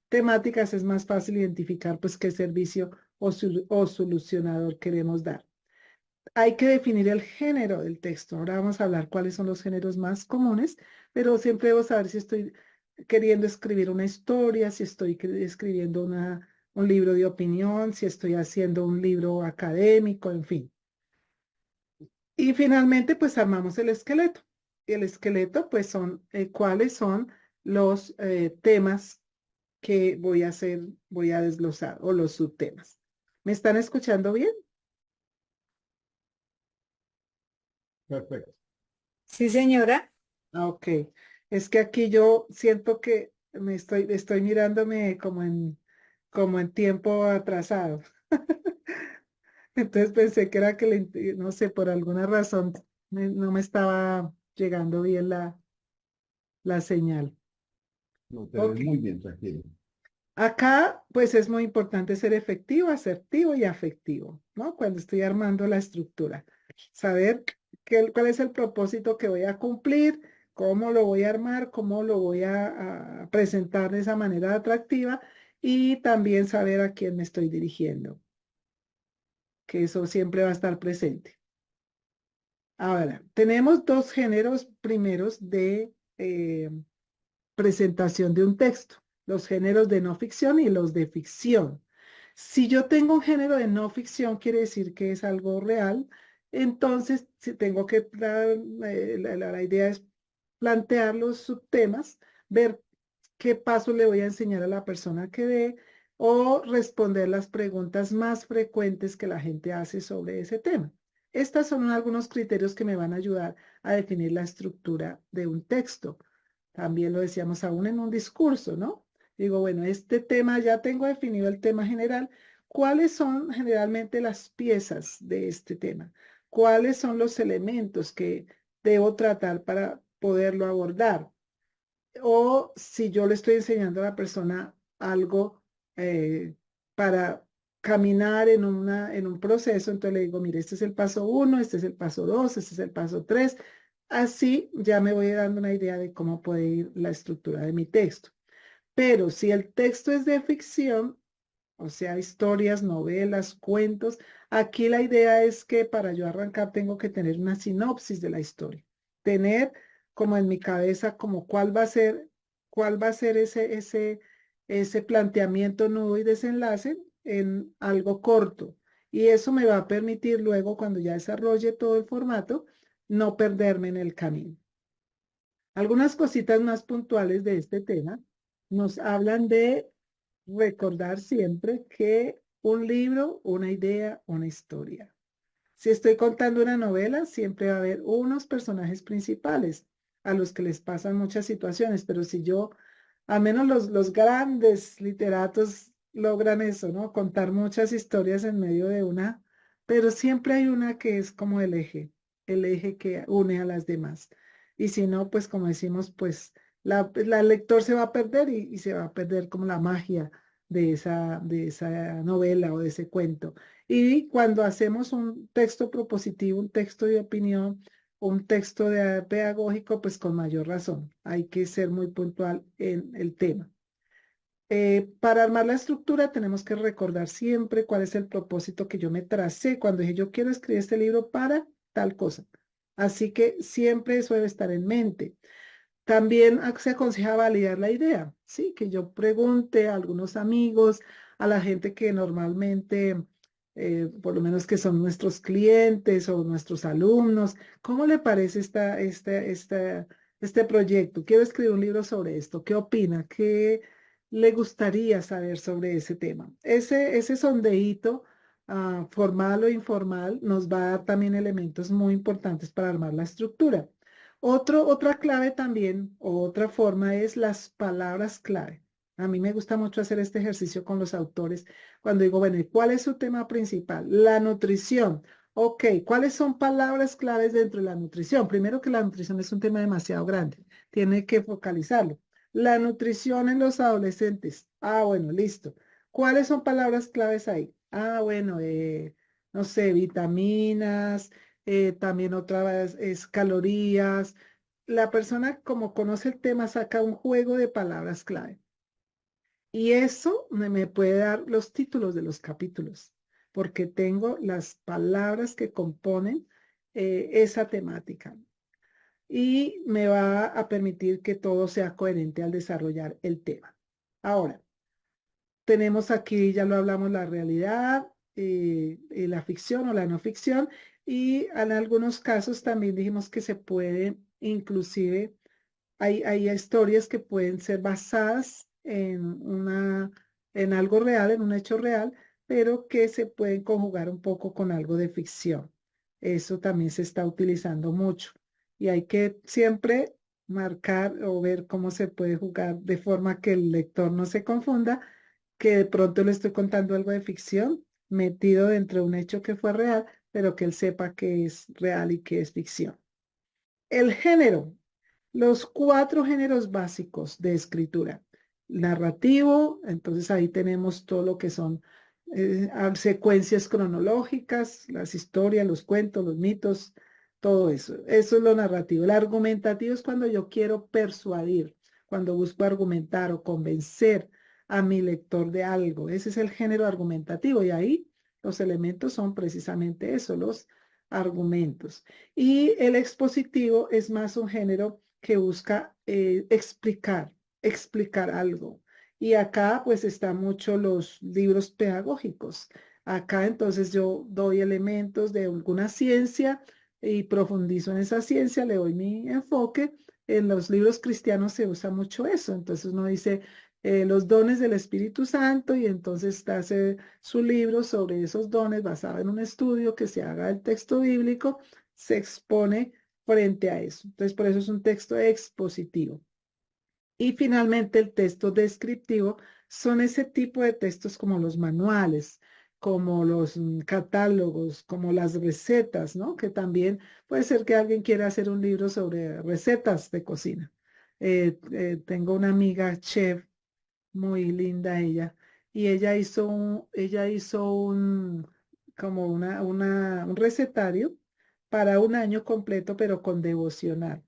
temáticas es más fácil identificar pues qué servicio o solucionador queremos dar. Hay que definir el género del texto. Ahora vamos a hablar cuáles son los géneros más comunes, pero siempre debo saber si estoy queriendo escribir una historia, si estoy escribiendo un libro de opinión, si estoy haciendo un libro académico, en fin. Y finalmente, pues armamos el esqueleto. Y el esqueleto, pues son cuáles son los temas que voy a hacer, voy a desglosar, o los subtemas. ¿Me están escuchando bien? Perfecto. Sí, señora. Ah, ok. Es que aquí yo siento que estoy mirándome como en tiempo atrasado. Entonces pensé que era que no sé, por alguna razón no me estaba llegando bien la señal. No, te ves Ok. muy bien, tranquilo. Acá, pues es muy importante ser efectivo, asertivo y afectivo, ¿no? Cuando estoy armando la estructura. Saber cuál es el propósito que voy a cumplir, cómo lo voy a armar, cómo lo voy a presentar de esa manera atractiva y también saber a quién me estoy dirigiendo, que eso siempre va a estar presente. Ahora, tenemos dos géneros primeros de presentación de un texto, los géneros de no ficción y los de ficción. Si yo tengo un género de no ficción, quiere decir que es algo real. Entonces, si tengo que, la idea es plantear los subtemas, ver qué paso le voy a enseñar a la persona que dé o responder las preguntas más frecuentes que la gente hace sobre ese tema. Estos son algunos criterios que me van a ayudar a definir la estructura de un texto. También lo decíamos aún en un discurso, ¿no? Digo, bueno, este tema, ya tengo definido el tema general. ¿Cuáles son generalmente las piezas de este tema? ¿Cuáles son los elementos que debo tratar para poderlo abordar? O si yo le estoy enseñando a la persona algo para caminar en un proceso, entonces le digo, mire, este es el paso 1, este es el paso 2, este es el paso 3. Así ya me voy dando una idea de cómo puede ir la estructura de mi texto. Pero si el texto es de ficción, o sea, historias, novelas, cuentos, aquí la idea es que para yo arrancar tengo que tener una sinopsis de la historia, tener como en mi cabeza como cuál va a ser ese planteamiento, nudo y desenlace en algo corto. Y eso me va a permitir luego, cuando ya desarrolle todo el formato, no perderme en el camino. Algunas cositas más puntuales de este tema nos hablan de recordar siempre que un libro, una idea, una historia. Si estoy contando una novela, siempre va a haber unos personajes principales a los que les pasan muchas situaciones, pero si yo, al menos los grandes literatos logran eso, ¿no? Contar muchas historias en medio de una, pero siempre hay una que es como el eje que une a las demás. Y si no, pues como decimos, pues el lector se va a perder y se va a perder como la magia de esa novela o de ese cuento. Y cuando hacemos un texto propositivo, un texto de opinión, un texto pedagógico, pues con mayor razón, hay que ser muy puntual en el tema. Para armar la estructura tenemos que recordar siempre cuál es el propósito que yo me tracé cuando dije yo quiero escribir este libro para tal cosa. Así que siempre eso debe estar en mente. También se aconseja validar la idea, ¿sí? Que yo pregunte a algunos amigos, a la gente que normalmente, por lo menos que son nuestros clientes o nuestros alumnos. ¿Cómo le parece este proyecto? Quiero escribir un libro sobre esto. ¿Qué opina? ¿Qué le gustaría saber sobre ese tema? Ese sondeíto, formal o informal, nos va a dar también elementos muy importantes para armar la estructura. Otra clave también, o otra forma es las palabras clave. A mí me gusta mucho hacer este ejercicio con los autores cuando digo, bueno, ¿y cuál es su tema principal? La nutrición. Ok, ¿cuáles son palabras claves dentro de la nutrición? Primero que la nutrición es un tema demasiado grande, tiene que focalizarlo. La nutrición en los adolescentes. Ah, bueno, listo. ¿Cuáles son palabras claves ahí? Ah, bueno, no sé, vitaminas, también otra vez es calorías. La persona, como conoce el tema, saca un juego de palabras clave. Y eso me puede dar los títulos de los capítulos, porque tengo las palabras que componen esa temática. Y me va a permitir que todo sea coherente al desarrollar el tema. Ahora, tenemos aquí, ya lo hablamos, la realidad, y la ficción o la no ficción, y en algunos casos también dijimos que se puede, inclusive, hay historias que pueden ser basadas en algo real, en un hecho real, pero que se pueden conjugar un poco con algo de ficción. Eso también se está utilizando mucho y hay que siempre marcar o ver cómo se puede jugar de forma que el lector no se confunda, que de pronto le estoy contando algo de ficción metido dentro de un hecho que fue real, pero que él sepa que es real y que es ficción. El género, los cuatro géneros básicos de escritura. Narrativo, entonces ahí tenemos todo lo que son secuencias cronológicas, las historias, los cuentos, los mitos, todo eso. Eso es lo narrativo. El argumentativo es cuando yo quiero persuadir, cuando busco argumentar o convencer a mi lector de algo. Ese es el género argumentativo y ahí los elementos son precisamente eso, los argumentos. Y el expositivo es más un género que busca explicar algo. Y acá pues están mucho los libros pedagógicos. Acá entonces yo doy elementos de alguna ciencia y profundizo en esa ciencia, le doy mi enfoque. En los libros cristianos se usa mucho eso. Entonces uno dice los dones del Espíritu Santo y entonces hace su libro sobre esos dones basado en un estudio que se haga del texto bíblico, se expone frente a eso. Entonces, por eso es un texto expositivo. Y finalmente, el texto descriptivo son ese tipo de textos como los manuales, como los catálogos, como las recetas, ¿no? Que también puede ser que alguien quiera hacer un libro sobre recetas de cocina. Tengo una amiga chef muy linda ella. Y ella hizo como un recetario para un año completo, pero con devocional.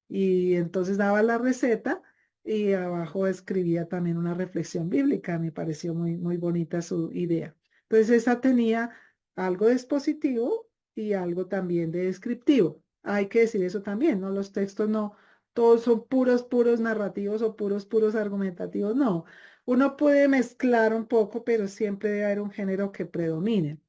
Y entonces daba la receta y abajo escribía también una reflexión bíblica. Me pareció muy, muy bonita su idea. Entonces esa tenía algo de expositivo y algo también de descriptivo. Hay que decir eso también, ¿no? Los textos no, todos son puros narrativos o puros argumentativos. No, uno puede mezclar un poco, pero siempre debe haber un género que predomine.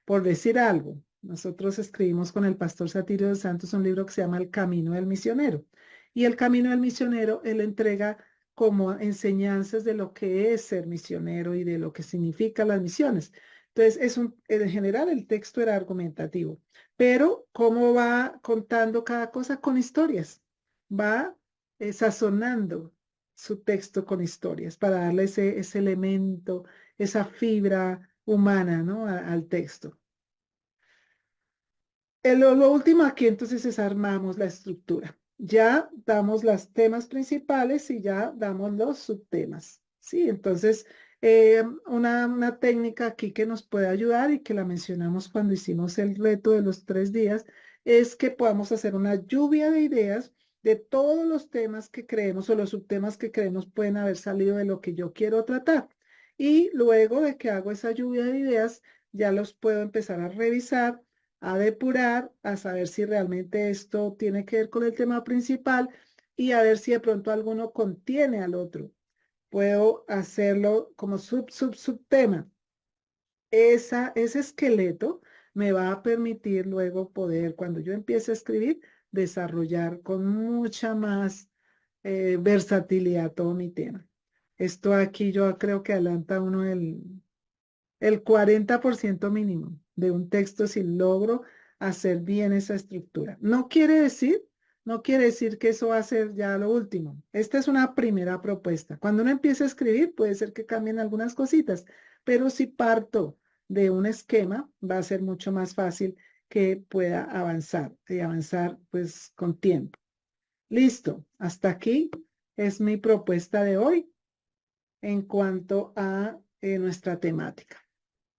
Por decir algo, nosotros escribimos con el pastor Satirio de Santos un libro que se llama El Camino del Misionero. Y el Camino del Misionero, él entrega como enseñanzas de lo que es ser misionero y de lo que significan las misiones. Entonces, en general el texto era argumentativo, pero cómo va contando cada cosa con historias, va sazonando su texto con historias para darle ese elemento, esa fibra humana, ¿no? Al texto. Lo último aquí entonces es armamos la estructura. Ya damos los temas principales y ya damos los subtemas. Sí, entonces una técnica aquí que nos puede ayudar y que la mencionamos cuando hicimos el reto de los 3 días es que podamos hacer una lluvia de ideas de todos los temas que creemos o los subtemas que creemos pueden haber salido de lo que yo quiero tratar. Y luego de que hago esa lluvia de ideas, ya los puedo empezar a revisar, a depurar, a saber si realmente esto tiene que ver con el tema principal y a ver si de pronto alguno contiene al otro. puedo hacerlo como subtema. Ese esqueleto me va a permitir luego poder, cuando yo empiece a escribir, desarrollar con mucha más versatilidad todo mi tema. Esto aquí yo creo que adelanta uno el 40% mínimo de un texto si logro hacer bien esa estructura. No quiere decir que eso va a ser ya lo último. Esta es una primera propuesta. Cuando uno empieza a escribir, puede ser que cambien algunas cositas, pero si parto de un esquema, va a ser mucho más fácil que pueda avanzar y avanzar pues con tiempo. Listo, hasta aquí es mi propuesta de hoy en cuanto a nuestra temática.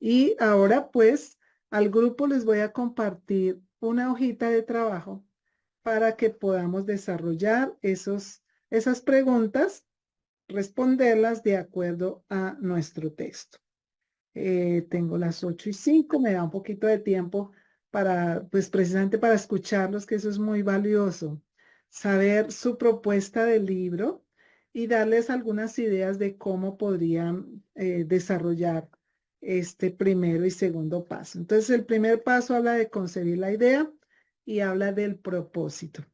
Y ahora pues al grupo les voy a compartir una hojita de trabajo para que podamos desarrollar esas preguntas, responderlas de acuerdo a nuestro texto. Tengo las 8:05, me da un poquito de tiempo para, pues precisamente para escucharlos, que eso es muy valioso, saber su propuesta del libro y darles algunas ideas de cómo podrían desarrollar este primero y segundo paso. Entonces, el primer paso habla de concebir la idea y habla del propósito.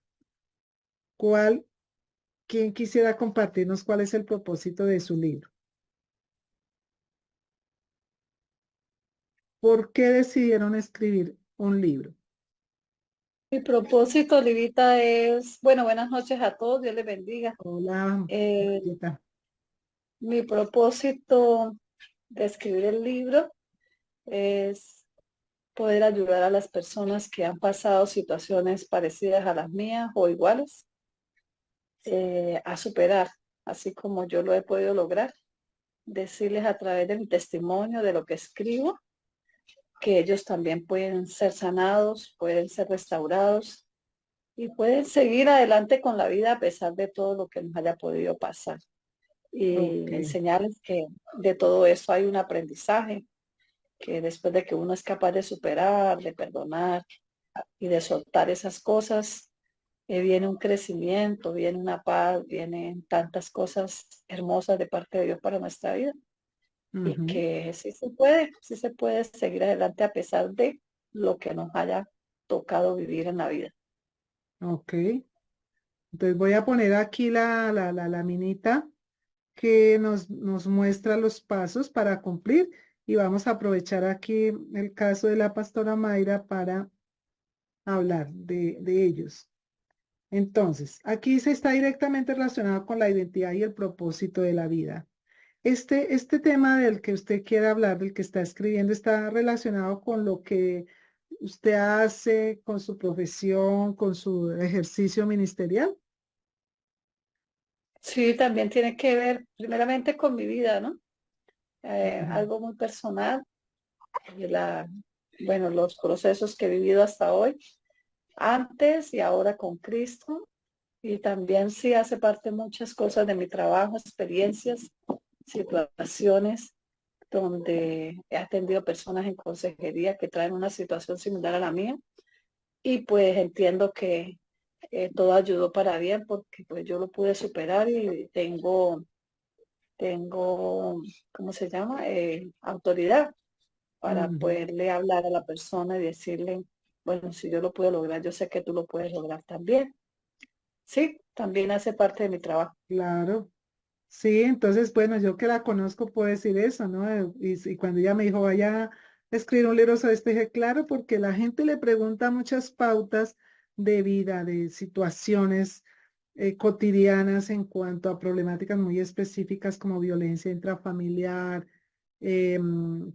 ¿Quién quisiera compartirnos cuál es el propósito de su libro? ¿Por qué decidieron escribir un libro? Mi propósito, Livita, es, bueno, buenas noches a todos, Dios les bendiga. Hola, Eh, Margarita. Mi propósito de escribir el libro es poder ayudar a las personas que han pasado situaciones parecidas a las mías o iguales a superar, así como yo lo he podido lograr, decirles a través de mi testimonio, de lo que escribo, que ellos también pueden ser sanados, pueden ser restaurados y pueden seguir adelante con la vida a pesar de todo lo que nos haya podido pasar. Y Ok. enseñarles que de todo eso hay un aprendizaje, que después de que uno es capaz de superar, de perdonar y de soltar esas cosas, viene un crecimiento, viene una paz, vienen tantas cosas hermosas de parte de Dios para nuestra vida. Y Ujú. que sí se puede seguir adelante a pesar de lo que nos haya tocado vivir en la vida. Ok. Entonces voy a poner aquí la minita que nos muestra los pasos para cumplir y vamos a aprovechar aquí el caso de la pastora Mayra para hablar de ellos. Entonces, aquí se está directamente relacionado con la identidad y el propósito de la vida. Este tema del que usted quiere hablar, del que está escribiendo, está relacionado con lo que usted hace, con su profesión, con su ejercicio ministerial. Sí, también tiene que ver primeramente con mi vida, ¿no? Ujú. Algo muy personal, y bueno, los procesos que he vivido hasta hoy, antes y ahora con Cristo, y también sí hace parte muchas cosas de mi trabajo, experiencias, situaciones donde he atendido personas en consejería que traen una situación similar a la mía, y pues entiendo que todo ayudó para bien porque pues yo lo pude superar y tengo, ¿cómo se llama? Autoridad para Ujú. poderle hablar a la persona y decirle, bueno, si yo lo puedo lograr, yo sé que tú lo puedes lograr también. Sí, también hace parte de mi trabajo. Claro. Sí, entonces, bueno, yo que la conozco puedo decir eso, ¿no? Y cuando ella me dijo, vaya a escribir un libro sobre esto, dije, claro, porque la gente le pregunta muchas pautas de vida, de situaciones cotidianas en cuanto a problemáticas muy específicas como violencia intrafamiliar,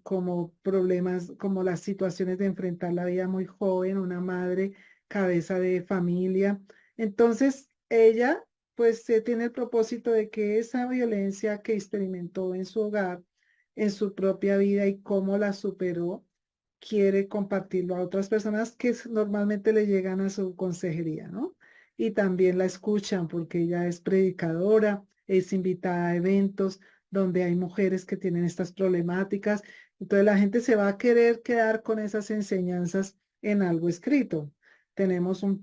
como problemas, como las situaciones de enfrentar la vida muy joven, una madre cabeza de familia. Entonces, ella pues tiene el propósito de que esa violencia que experimentó en su hogar, en su propia vida y cómo la superó, quiere compartirlo a otras personas que normalmente le llegan a su consejería, ¿no? Y también la escuchan porque ella es predicadora, es invitada a eventos donde hay mujeres que tienen estas problemáticas. Entonces la gente se va a querer quedar con esas enseñanzas en algo escrito. Tenemos un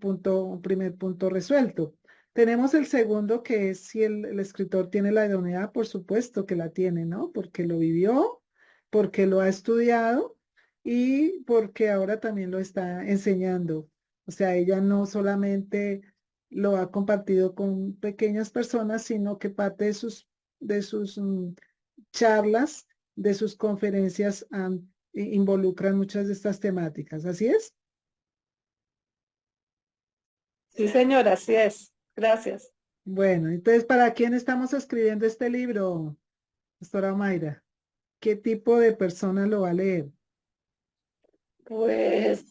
primer punto resuelto. Tenemos el segundo, que es si el escritor tiene la idoneidad, por supuesto que la tiene, ¿no? Porque lo vivió, porque lo ha estudiado y porque ahora también lo está enseñando. O sea, ella no solamente lo ha compartido con pequeñas personas, sino que parte de sus charlas, de sus conferencias involucran muchas de estas temáticas. ¿Así es? Sí, señora, así es. Gracias. Bueno, entonces, ¿para quién estamos escribiendo este libro, Pastora Mayra? ¿Qué tipo de persona lo va a leer? Pues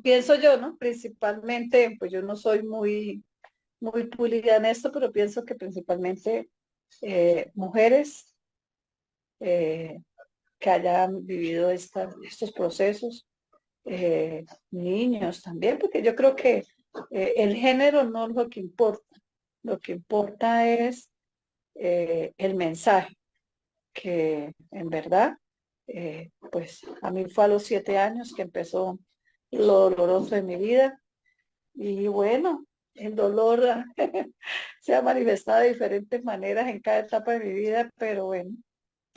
pienso yo, ¿no? Principalmente, pues yo no soy muy pulida en esto, pero pienso que principalmente mujeres eh, que hayan vivido estos procesos, niños también, porque yo creo que el género no es lo que importa es el mensaje, que en verdad, pues a mí fue a los 7 años que empezó lo doloroso de mi vida y bueno, el dolor se ha manifestado de diferentes maneras en cada etapa de mi vida, pero bueno,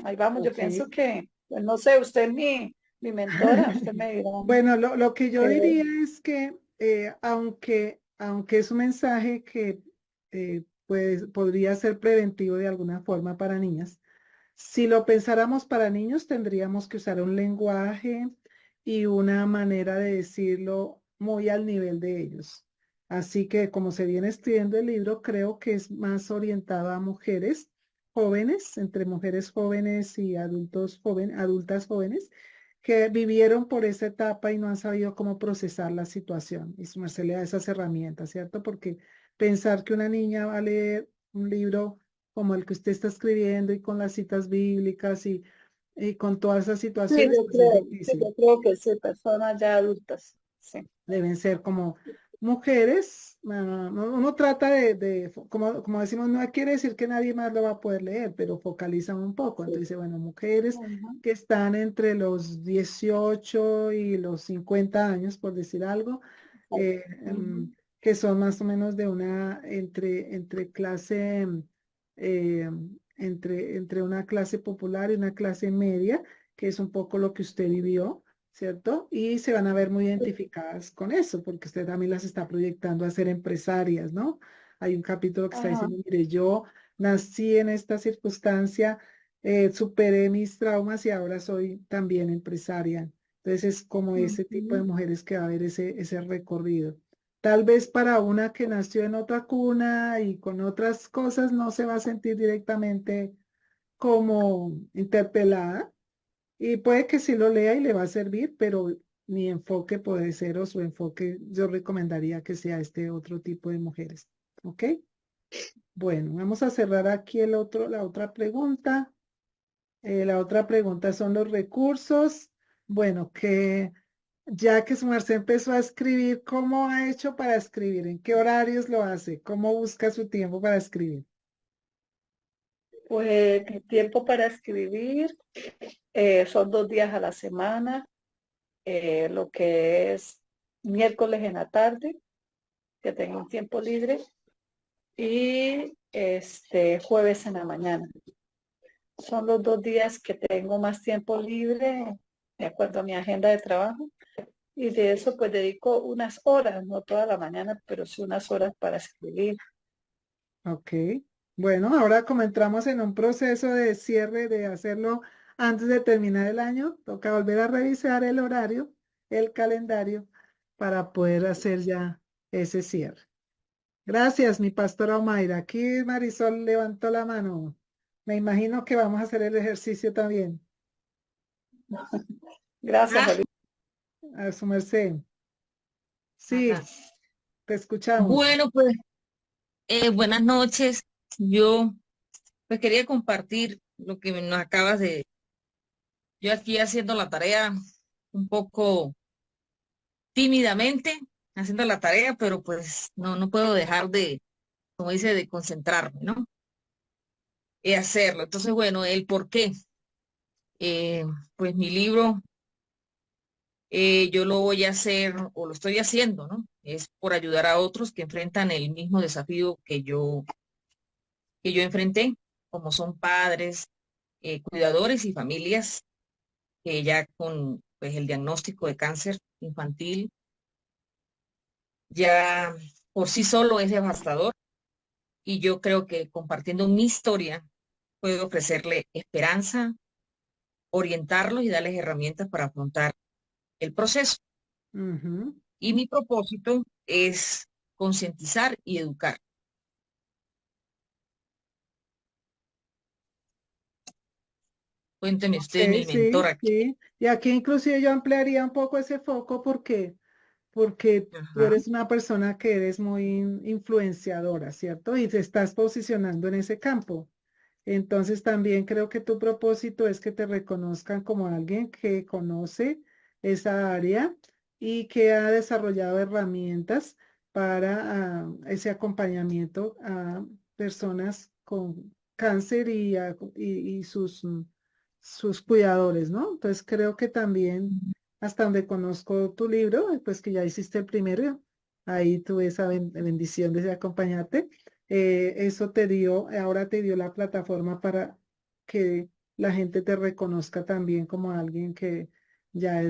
ahí vamos, yo Ok. pienso que, pues no sé, usted es mi mentora, usted me dirá. Bueno, lo que yo eh, diría es que aunque es un mensaje que pues, podría ser preventivo de alguna forma para niñas, si lo pensáramos para niños, tendríamos que usar un lenguaje y una manera de decirlo muy al nivel de ellos. Así que como se viene escribiendo el libro, creo que es más orientado a mujeres jóvenes, entre mujeres jóvenes y adultas jóvenes, que vivieron por esa etapa y no han sabido cómo procesar la situación. Y su merced le da esas herramientas, ¿cierto? Porque pensar que una niña va a leer un libro como el que usted está escribiendo y con las citas bíblicas y con todas esas sí, situaciones, pues es difícil. yo creo que sí, personas ya adultas, sí. Deben ser como mujeres. Uno trata como decimos, no quiere decir que nadie más lo va a poder leer, pero focalizan un poco. Entonces, dice, bueno, mujeres Ujú, que están entre los 18 y los 50 años, por decir algo, eh, ujú. que son más o menos de entre clase, entre una clase popular y una clase media, que es un poco lo que usted vivió, ¿cierto? Y se van a ver muy identificadas con eso, porque usted también las está proyectando a ser empresarias, ¿no? Hay un capítulo que está Ajá. diciendo, mire, yo nací en esta circunstancia, superé mis traumas y ahora soy también empresaria. Entonces es como ese tipo de Ujú. mujeres que va a ver ese recorrido. Tal vez para una que nació en otra cuna y con otras cosas no se va a sentir directamente como interpelada, y puede que sí lo lea y le va a servir, pero mi enfoque puede ser, o su enfoque, yo recomendaría que sea este otro tipo de mujeres. ¿Ok? Bueno, vamos a cerrar aquí la otra pregunta. La otra pregunta son los recursos. Bueno, que ya que su merced empezó a escribir, ¿cómo ha hecho para escribir? ¿En qué horarios lo hace? ¿Cómo busca su tiempo para escribir? Pues mi tiempo para escribir son 2 días a la semana, lo que es miércoles en la tarde, que tengo un tiempo libre, y jueves en la mañana. Son los 2 días que tengo más tiempo libre de acuerdo a mi agenda de trabajo. Y de eso pues dedico unas horas, no toda la mañana, pero sí unas horas para escribir. Ok. Bueno, ahora como entramos en un proceso de cierre, de hacerlo antes de terminar el año, toca volver a revisar el horario, el calendario, para poder hacer ya ese cierre. Gracias, mi pastora Omaira. Aquí Marisol levantó la mano. Me imagino que vamos a hacer el ejercicio también. Gracias, Ah, Olivia. A su merced. Sí, ajá. te escuchamos. Bueno, pues buenas noches. Yo pues quería compartir lo que nos acabas de... Yo aquí haciendo la tarea un poco tímidamente, haciendo la tarea, pero pues no puedo dejar de, como dice, de concentrarme, ¿no? Y hacerlo. Entonces, bueno, el por qué. Eh, pues mi libro yo lo voy a hacer, o lo estoy haciendo, ¿no? es por ayudar a otros que enfrentan el mismo desafío que yo enfrenté, como son padres, cuidadores y familias que ya con pues, el diagnóstico de cáncer infantil ya por sí solo es devastador. Y yo creo que compartiendo mi historia puedo ofrecerle esperanza, orientarlos y darles herramientas para afrontar el proceso. Ujú. Y mi propósito es concientizar y educar. Cuénteme usted, Ok, mi sí, mentora. sí. Y aquí inclusive yo ampliaría un poco ese foco porque tú Ajá. eres una persona que eres muy influenciadora, ¿cierto? Y te estás posicionando en ese campo. Entonces también creo que tu propósito es que te reconozcan como alguien que conoce esa área y que ha desarrollado herramientas para ese acompañamiento a personas con cáncer y sus cuidadores, ¿no? Entonces creo que también, hasta donde conozco tu libro, pues que ya hiciste el primero, ahí tuve esa bendición de acompañarte. Eso te dio, ahora te dio la plataforma para que la gente te reconozca también como alguien que ya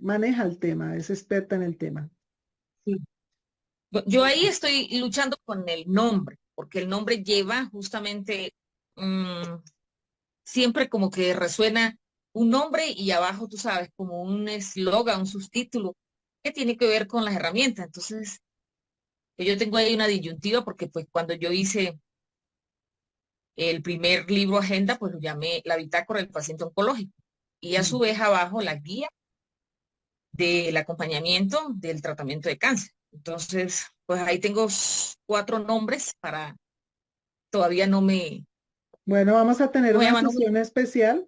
maneja el tema, es experta en el tema. Sí. Yo ahí estoy luchando con el nombre, porque el nombre lleva justamente, siempre como que resuena un nombre y abajo, tú sabes, como un eslogan, un subtítulo, que tiene que ver con las herramientas. Entonces, yo tengo ahí una disyuntiva porque pues cuando yo hice el primer libro Agenda, pues lo llamé La bitácora del paciente oncológico. Y a su Mm. vez abajo la guía del acompañamiento del tratamiento de cáncer. Entonces, pues ahí tengo 4 nombres para, todavía no me, Bueno, vamos a tener ¿cómo se una llama? No me- sesión especial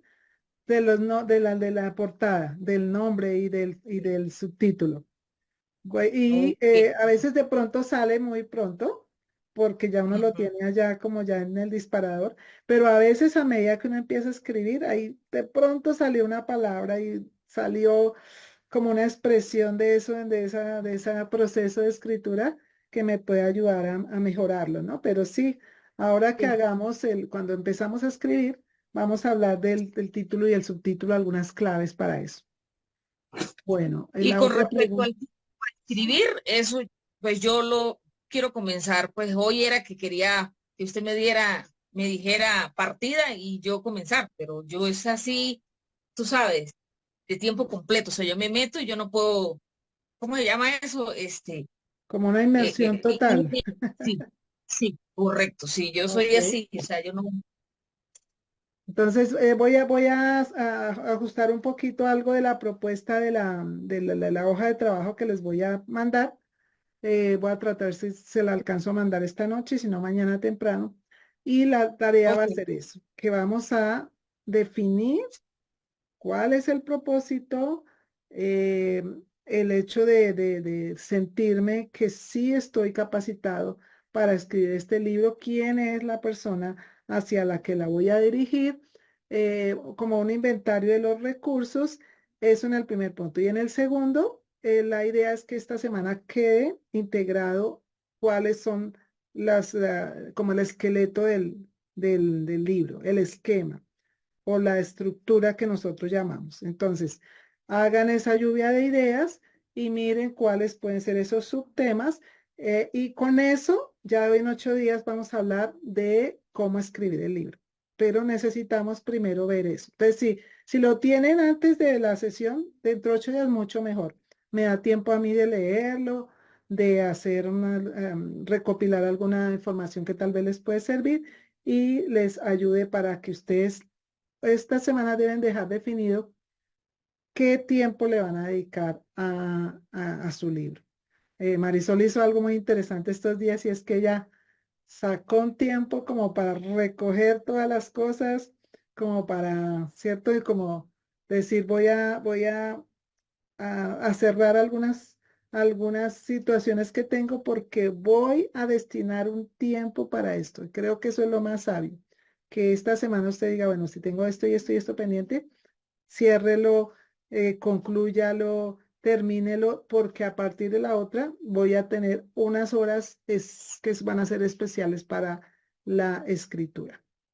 de los no, de la portada, del nombre y del subtítulo. Y Ok. a veces de pronto sale muy pronto, porque ya uno lo Ujú. tiene allá como ya en el disparador, pero a veces a medida que uno empieza a escribir, ahí de pronto salió una palabra y salió como una expresión de eso, de ese proceso de escritura que me puede ayudar a mejorarlo, ¿no? Pero sí, ahora que Sí. cuando empezamos a escribir, vamos a hablar del título y el subtítulo, algunas claves para eso. Bueno, Y la con otra respecto pregunta. al escribir, eso, pues yo lo quiero comenzar, pues hoy era que quería que usted me dijera partida y yo comenzar, pero yo es así, tú sabes, de tiempo completo, o sea, yo me meto y yo no puedo, ¿cómo se llama eso? Como una Eh, inmersión eh, eh, total. eh, sí, sí, correcto, sí, yo soy Ok. así, o sea, yo no, Entonces, voy a ajustar un poquito algo de la propuesta de la hoja de trabajo que les voy a mandar. Voy a tratar si se la alcanzo a mandar esta noche, si no mañana temprano. Y la tarea va a ok, ser eso, que vamos a definir cuál es el propósito, eh, el hecho de sentirme que sí estoy capacitado para escribir este libro, quién es la persona hacia la que la voy a dirigir, como un inventario de los recursos, eso en el primer punto. Y en el segundo, la idea es que esta semana quede integrado cuáles son como el esqueleto del libro, el esquema o la estructura que nosotros llamamos. Entonces, hagan esa lluvia de ideas y miren cuáles pueden ser esos subtemas. Y con eso, ya en 8 días vamos a hablar de cómo escribir el libro. Pero necesitamos primero ver eso. Entonces, si lo tienen antes de la sesión, dentro de 8 días, mucho mejor. Me da tiempo a mí de leerlo, de hacer recopilar alguna información que tal vez les puede servir y les ayude para que ustedes esta semana deben dejar definido qué tiempo le van a dedicar a su libro. Marisol hizo algo muy interesante estos días y es que ella sacó un tiempo como para recoger todas las cosas, como para, ¿cierto? Y como decir, voy a cerrar algunas situaciones que tengo porque voy a destinar un tiempo para esto. Y creo que eso es lo más sabio, que esta semana usted diga, bueno, si tengo esto y esto y esto pendiente, ciérrelo, conclúyalo, termínelo porque a partir de la otra voy a tener unas horas que van a ser especiales para la escritura.